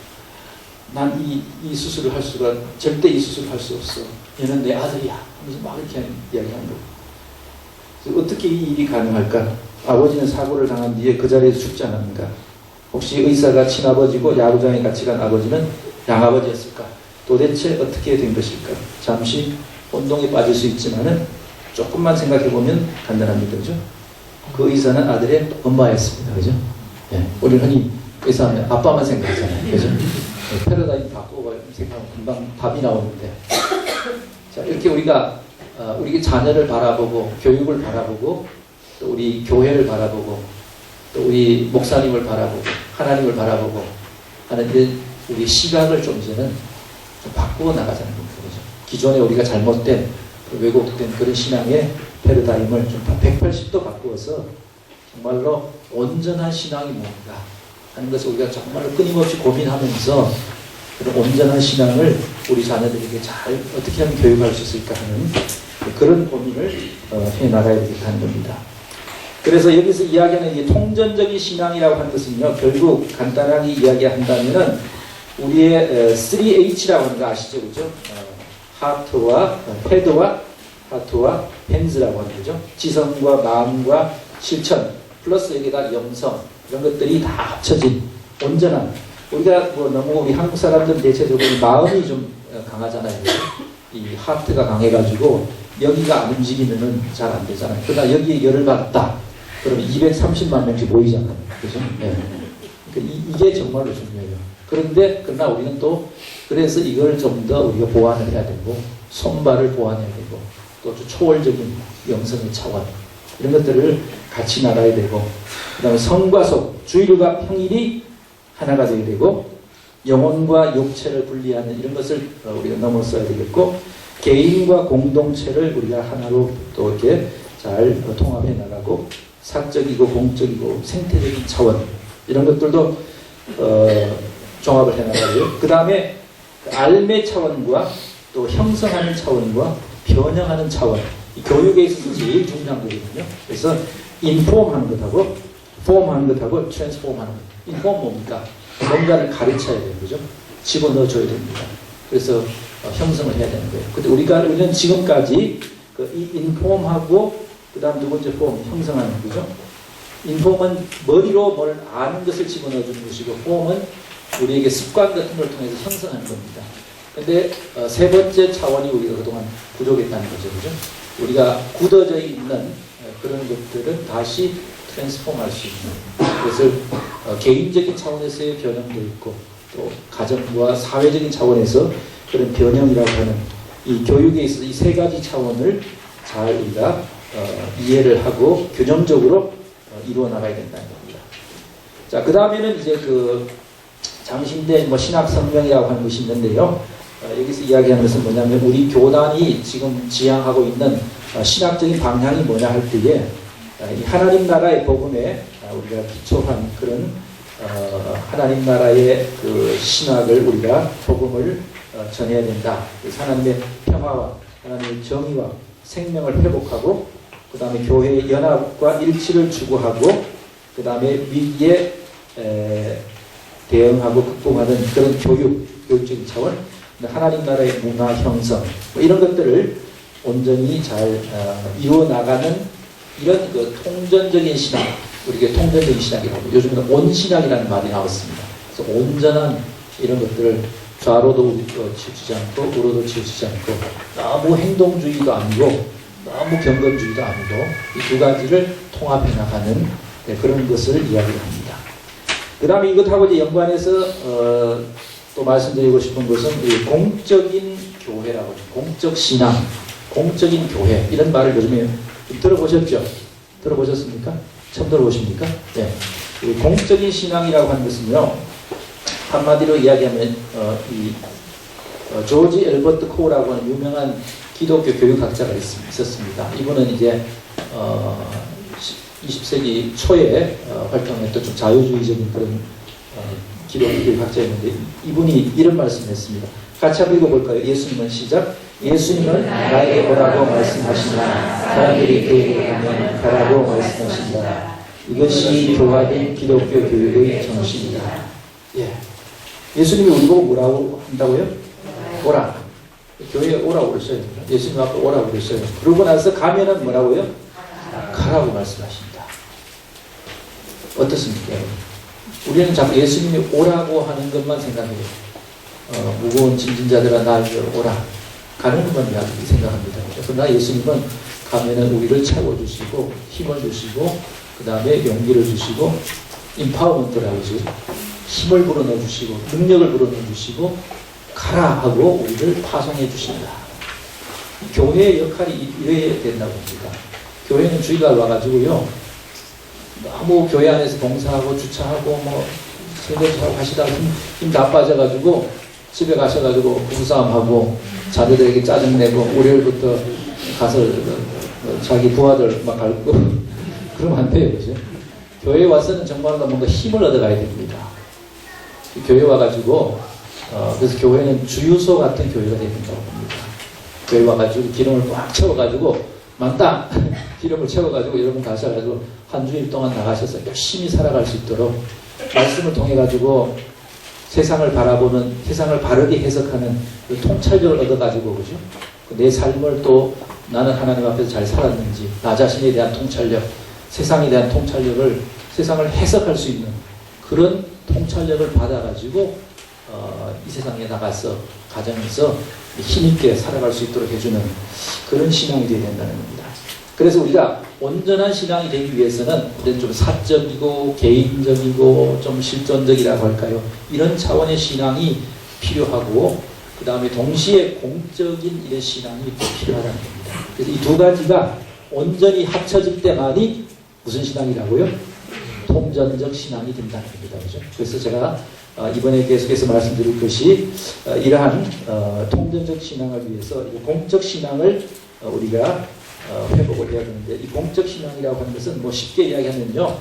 난 이 수술을 할 수가, 절대 이 수술을 할 수 없어. 얘는 내 아들이야. 하면서 막 이렇게 이야기하는 거고. 어떻게 이 일이 가능할까? 아버지는 사고를 당한 뒤에 그 자리에서 죽지 않았는가? 혹시 의사가 친아버지고 야구장에 같이 간 아버지는 양아버지였을까? 도대체 어떻게 된 것일까? 잠시 혼동에 빠질 수 있지만은 조금만 생각해보면 간단합니다. 그죠? 그 의사는 아들의 엄마였습니다. 그죠? 예. 우리 흔히 의사하면 아빠만 생각하잖아요. 그죠? 패러다임 바꾸고 생각하면 금방 답이 나오는데. 자, 이렇게 우리가 우리 자녀를 바라보고, 교육을 바라보고, 또 우리 교회를 바라보고, 또 우리 목사님을 바라보고, 하나님을 바라보고 하는 우리 시각을 좀 이제는 좀 바꾸어 나가자는 겁니다. 그죠? 기존에 우리가 잘못된, 왜곡된 그런 신앙의 패러다임을 좀 180도 바꾸어서 정말로 온전한 신앙이 뭔가 하는 것을 우리가 정말로 끊임없이 고민하면서 그런 온전한 신앙을 우리 자녀들에게 잘 어떻게 하면 교육할 수 있을까 하는 그런 고민을 해나가야 되겠다는 겁니다. 그래서 여기서 이야기하는 이 통전적인 신앙이라고 하는 것은요, 결국 간단하게 이야기한다면은 우리의 3H라고 하는 거 아시죠? 그죠? 하트와 헤드와 하트와 핸즈라고 하는 거죠. 지성과 마음과 실천 플러스 여기다 영성 이런 것들이 다 합쳐진 온전한, 우리가 뭐 너무 우리 한국 사람들은 대체적으로 마음이 좀 강하잖아요. 이 하트가 강해가지고 여기가 안 움직이면은 잘 안 되잖아요. 그러나 여기에 열을 받았다. 그러면 230만 명씩 모이잖아요. 그죠? 네. 이게 정말로 중요해요. 그러나 우리는 또 그래서 이걸 좀 더 우리가 보완을 해야 되고 손발을 보완해야 되고 또 초월적인 영성의 차원 이런 것들을 같이 나가야 되고, 그 다음에 성과 속, 주일과 평일이 하나가 되어야 되고, 영혼과 육체를 분리하는 이런 것을 우리가 넘어서야 되겠고, 개인과 공동체를 우리가 하나로 또 이렇게 잘 통합해 나가고, 사적이고 공적이고 생태적인 차원 이런 것들도 종합을 해 나가고요. 그 다음에 알매 차원과 또 형성하는 차원과 변형하는 차원, 이 교육에 있어서 제일 중요한 거거든요. 그래서 인폼하는 것하고 폼하는 것하고 트랜스폼하는 것. 인폼 뭡니까? 뭔가를 가르쳐야 되는 거죠. 집어넣어줘야 됩니다. 그래서 형성을 해야 되는 거예요. 근데 우리는 지금까지 이 인폼하고 그 다음 두 번째 폼, 형성하는 거죠. 인폼은 머리로 뭘 아는 것을 집어넣어주는 것이고, 폼은 우리에게 습관 같은 걸 통해서 형성하는 겁니다. 근데 세 번째 차원이 우리가 그동안 부족했다는 거죠. 그죠? 우리가 굳어져 있는 그런 것들은 다시 트랜스폼할 수 있는, 그것을 개인적인 차원에서의 변형도 있고 또 가정과 사회적인 차원에서 그런 변형이라고 하는 이 교육에 있어서 이 세 가지 차원을 잘 우리가 이해를 하고 균형적으로 이루어 나가야 된다는 겁니다. 자, 그 다음에는 이제 그 장신된 신학성명이라고 하는 것이 있는데요. 여기서 이야기하는 것은 뭐냐면 우리 교단이 지금 지향하고 있는 신학적인 방향이 뭐냐 할 때에 하나님 나라의 복음에 우리가 기초한 그런 하나님 나라의 그 신학을 우리가 복음을 전해야 된다. 그래서 하나님의 평화와 하나님의 정의와 생명을 회복하고, 그 다음에 교회의 연합과 일치를 추구하고, 그 다음에 위기에 대응하고 극복하는 그런 교육적인 차원, 하나님 나라의 문화 형성 이런 것들을 온전히 잘 이루어 나가는 이런 그 통전적인 신학, 우리가 통전적인 신학이라고, 요즘에는 온신학이라는 말이 나왔습니다. 그래서 온전한 이런 것들을 좌로도 치우치지 않고 우로도 치우치지 않고 너무 행동주의도 아니고 너무 경건주의도 아니고 이 두 가지를 통합해 나가는 그런 것을 이야기를 합니다. 그 다음에 이것하고 이제 연관해서 또 말씀드리고 싶은 것은 이 공적인 교회라고 하죠. 공적 신앙, 공적인 교회 이런 말을 요즘에 들어보셨죠? 들어보셨습니까? 처음 들어보십니까? 네. 이 공적인 신앙이라고 하는 것은요, 한마디로 이야기하면 조지 엘버트 코우라고 하는 유명한 기독교 교육학자가 있었습니다. 이분은 이제 20세기 초에 활동했던 좀 자유주의적인 그런 기독교 교육학자였는데 이분이 이런 말씀을 했습니다. 같이 한번 읽어볼까요? 예수님은 시작. 예수님은 나에게 오라고 말씀하시나 사람들이 그에게 가면 가라고 말씀하신다. 이것이 교화된 기독교 교육의 정신이다. 예. 예수님이 우리 보고 뭐라고 한다고요? 오라. 교회에 오라고 그러셔요. 예수님 앞에 오라고 그러셔요. 그러고 나서 가면은 뭐라고요? 가라고 말씀하신다. 어떻습니까? 우리는 자꾸 예수님이 오라고 하는 것만 생각해요. 무거운 짐진자들아 나에게로 오라. 가는 것만 이야기 생각합니다. 그러나 예수님은 가면은 우리를 채워주시고 힘을 주시고 그 다음에 용기를 주시고 임파워먼트라고 하죠. 힘을 불어넣어 주시고 능력을 불어넣어 주시고 가라 하고 우리를 파송해 주신다. 교회의 역할이 이래야 된다고 봅니다. 교회는 주일날 와가지고요. 너무 교회 안에서 봉사하고 주차하고 뭐 설거지하고 하시다가 힘 다 빠져가지고 집에 가셔가지고 부부싸움하고 자녀들에게 짜증내고 월요일부터 가서 자기 부하들 막 갈고 그러면 안 돼요. 그죠? 교회에 와서는 정말로 뭔가 힘을 얻어가야 됩니다. 교회 와가지고 그래서 교회는 주유소 같은 교회가 되야 된다고 봅니다. 교회 와가지고 기름을 꽉 채워가지고 만땅 기름을 채워가지고 여러분 가셔가지고 한 주일 동안 나가셔서 열심히 살아갈 수 있도록 말씀을 통해가지고 세상을 바라보는, 세상을 바르게 해석하는 그 통찰력을 얻어가지고, 그죠? 내 삶을 또 나는 하나님 앞에서 잘 살았는지, 나 자신에 대한 통찰력, 세상에 대한 통찰력을, 세상을 해석할 수 있는 그런 통찰력을 받아가지고, 이 세상에 나가서, 가정에서 힘있게 살아갈 수 있도록 해주는 그런 신앙이 되어야 된다는 겁니다. 그래서 우리가 온전한 신앙이 되기 위해서는 좀 사적이고 개인적이고 좀 실존적이라고 할까요? 이런 차원의 신앙이 필요하고 그 다음에 동시에 공적인 이런 신앙이 필요하다는 겁니다. 그래서 이 두 가지가 온전히 합쳐질 때만이 무슨 신앙이라고요? 통전적 신앙이 된다는 겁니다. 그죠? 그래서 제가 이번에 계속해서 말씀드릴 것이 이러한 통전적 신앙을 위해서 공적 신앙을 우리가 회복을 해야 되는데 이 공적 신앙이라고 하는 것은 뭐 쉽게 이야기하면요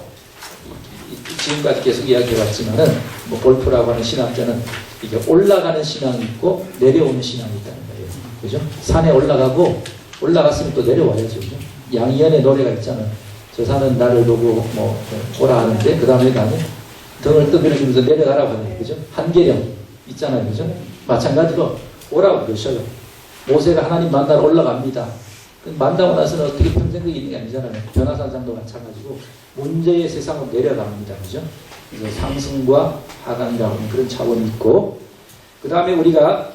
지금까지 계속 이야기해왔지만은 뭐 볼프라고 하는 신학자는 이게 올라가는 신앙이 있고 내려오는 신앙이 있다는 거예요. 그죠? 산에 올라갔으면 또 내려와야죠. 그죠? 양희연의 노래가 있잖아요. 저 산은 나를 보고 뭐 오라 하는데 그 다음에 나는 등을 뜨그려주면서 내려가라고 하는 거죠. 한계령 있잖아요. 그죠? 마찬가지로 오라고 그러셔요. 모세가 하나님 만나러 올라갑니다. 만나고 나서는 어떻게 평생 그게 있는 게 아니잖아요. 변화산상도 마찬가지고 문제의 세상으로 내려갑니다. 그죠? 그래서 상승과 하강이라고 하는 그런 차원이 있고 그 다음에 우리가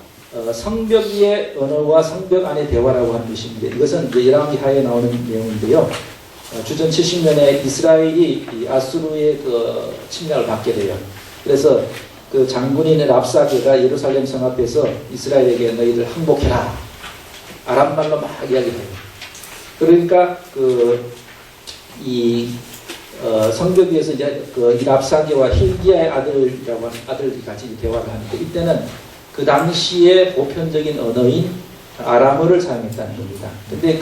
성벽 위의 언어와 성벽 안의 대화라고 하는 것인데 이것은 이제 열왕기하에 나오는 내용인데요. 주전 70년에 이스라엘이 아수르의 그 침략을 받게 돼요. 그래서 그 장군인 랍사게가 예루살렘 성 앞에서 이스라엘에게 너희들 항복해라. 아람말로 막 이야기해요. 그러니까 성벽 위에서 이제 이 랍사게와 힐기야의 아들이라고 하는 아들이 같이 대화를 하는데 이때는 그 당시의 보편적인 언어인 아람어를 사용했다는 겁니다. 근데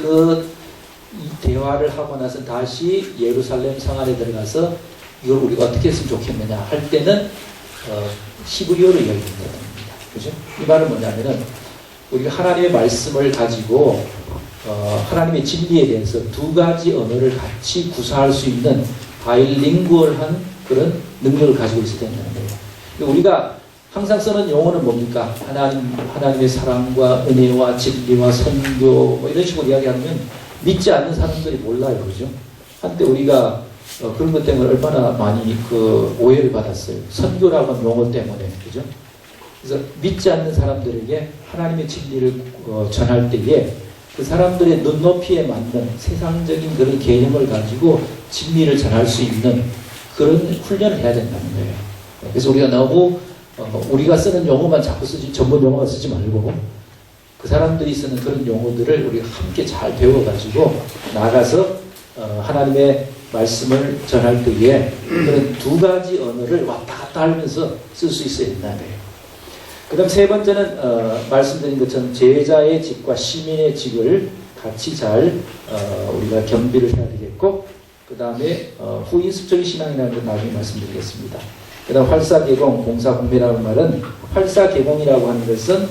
이 대화를 하고 나서 다시 예루살렘 성 안에 들어가서 이걸 우리가 어떻게 했으면 좋겠느냐 할 때는 히브리어로 이야기한다는 겁니다. 그죠? 이 말은 뭐냐면은 우리가 하나님의 말씀을 가지고 하나님의 진리에 대해서 두 가지 언어를 같이 구사할 수 있는 바이링구얼한 그런 능력을 가지고 있어야 된다는 거예요. 우리가 항상 쓰는 용어는 뭡니까? 하나님의 사랑과 은혜와 진리와 선교 뭐 이런 식으로 이야기하면 믿지 않는 사람들이 몰라요. 그죠? 한때 우리가 그런 것 때문에 얼마나 많이 오해를 받았어요. 선교라고 하는 용어 때문에. 그죠? 그래서 믿지 않는 사람들에게 하나님의 진리를 전할 때에 그 사람들의 눈높이에 맞는 세상적인 그런 개념을 가지고 진리를 전할 수 있는 그런 훈련을 해야 된다는 거예요. 그래서 우리가 너무 우리가 쓰는 용어만 자꾸 쓰지 전문 용어만 쓰지 말고 그 사람들이 쓰는 그런 용어들을 우리가 함께 잘 배워가지고 나가서 하나님의 말씀을 전할 때에 그런 두 가지 언어를 왔다 갔다 하면서 쓸 수 있어야 된다는 거예요. 그다음 세 번째는 말씀드린 것처럼 제자의 직과 시민의 직을 같이 잘 우리가 겸비를 해야 되겠고, 그 다음에 후인습적인 신앙이라는 걸 나중에 말씀드리겠습니다. 그 다음 활사개공, 공사공매라는 말은, 활사개공이라고 하는 것은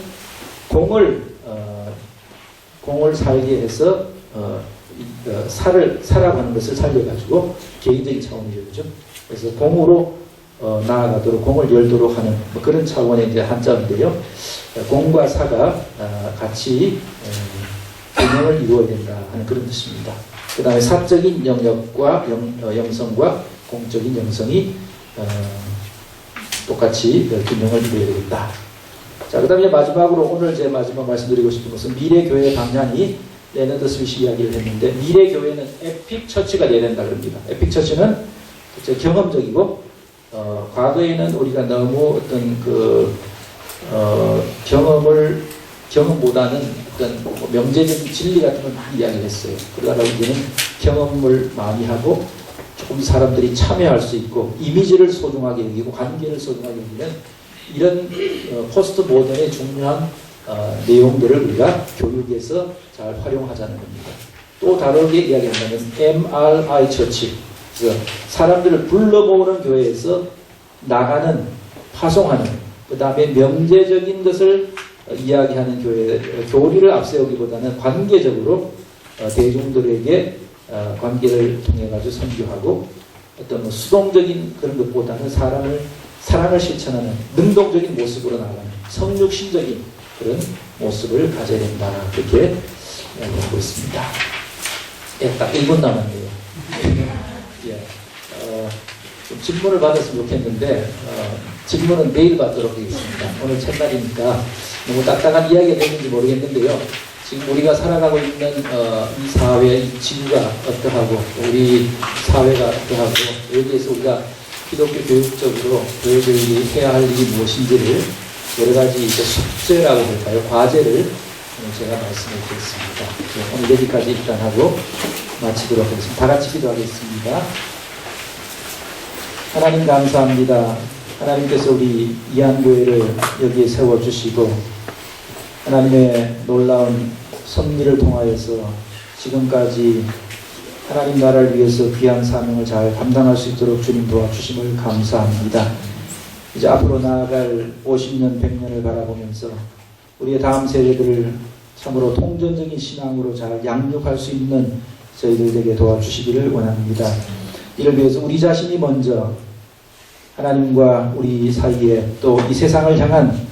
공을 살게 해서 살아가는 것을 살려가지고 개인적인 차원이죠. 그죠? 그래서 공으로 나아가도록, 공을 열도록 하는 뭐 그런 차원의 이제 한자인데요. 공과 사가 같이 균형을 이루어야 된다 하는 그런 뜻입니다. 그 다음에 사적인 영역과 영성과 공적인 영성이 똑같이 균형을 이루어야 되겠다. 자, 그 다음에 마지막으로 오늘 제 마지막 말씀드리고 싶은 것은 미래교회 방향이 레너드 스윗이 이야기를 했는데, 미래교회는 에픽처치가 돼야 된다 그럽니다. 에픽처치는 경험적이고, 과거에는 우리가 너무 어떤 경험보다는 어떤 명제적인 진리 같은 걸 많이 이야기를 했어요. 그러다가 이제는 경험을 많이 하고 조금 사람들이 참여할 수 있고 이미지를 소중하게 여기고 관계를 소중하게 여기는 이런 포스트 모던의 중요한 내용들을 우리가 교육에서 잘 활용하자는 겁니다. 또 다르게 이야기한다면 MRI 처치, 그래서 사람들을 불러모으는 교회에서 나가는, 파송하는, 그 다음에 명제적인 것을 이야기하는 교회, 교리를 앞세우기보다는 관계적으로 대중들에게 관계를 통해 가지고 선교하고, 어떤 뭐 수동적인 그런 것보다는 사랑을 실천하는 능동적인 모습으로 나가는 성육신적인 그런 모습을 가져야 된다, 그렇게 이야기하고 있습니다. 예, 딱 1분 남았네요. 예, 좀 질문을 받았으면 좋겠는데 질문은 내일 받도록 하겠습니다. 오늘 첫날이니까 너무 딱딱한 이야기가 됐는지 모르겠는데요. 지금 우리가 살아가고 있는 이 사회, 이 지구가 어떠하고, 우리 사회가 어떠하고, 여기에서 우리가 기독교 교육적으로 교회들이 해야 할 일이 무엇인지를 여러 가지 이제 숙제라고 할까요? 과제를 제가 말씀을 드렸습니다. 네, 오늘 여기까지 일단 하고 마치도록 하겠습니다. 다 같이 기도하겠습니다. 하나님 감사합니다. 하나님께서 우리 이한교회를 여기에 세워주시고 하나님의 놀라운 섭리를 통하여서 지금까지 하나님 나라를 위해서 귀한 사명을 잘 감당할 수 있도록 주님 도와주심을 감사합니다. 이제 앞으로 나아갈 50년, 100년을 바라보면서 우리의 다음 세대들을 참으로 통전적인 신앙으로 잘 양육할 수 있는 저희들에게 도와주시기를 원합니다. 이를 위해서 우리 자신이 먼저 하나님과 우리 사이에 또 이 세상을 향한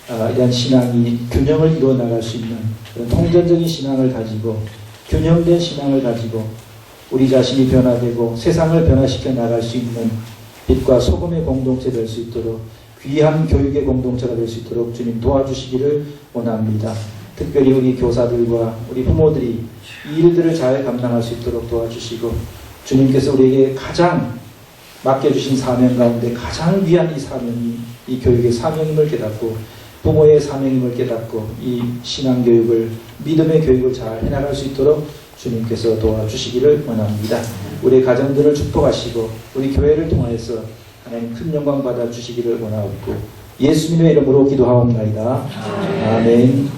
이러한 신앙이 균형을 이루어 나갈 수 있는 그런 통전적인 신앙을 가지고, 균형된 신앙을 가지고 우리 자신이 변화되고 세상을 변화시켜 나갈 수 있는 빛과 소금의 공동체 될 수 있도록, 귀한 교육의 공동체가 될 수 있도록 주님 도와주시기를 원합니다. 특별히 우리 교사들과 우리 부모들이 이 일들을 잘 감당할 수 있도록 도와주시고, 주님께서 우리에게 가장 맡겨주신 사명 가운데 가장 귀한 이 사명이 이 교육의 사명임을 깨닫고, 부모의 사명임을 깨닫고 이 신앙교육을, 믿음의 교육을 잘 해나갈 수 있도록 주님께서 도와주시기를 원합니다. 우리 가정들을 축복하시고 우리 교회를 통하여서 하나님 큰 영광 받아 주시기를 원하옵고 예수님의 이름으로 기도하옵나이다. 아멘.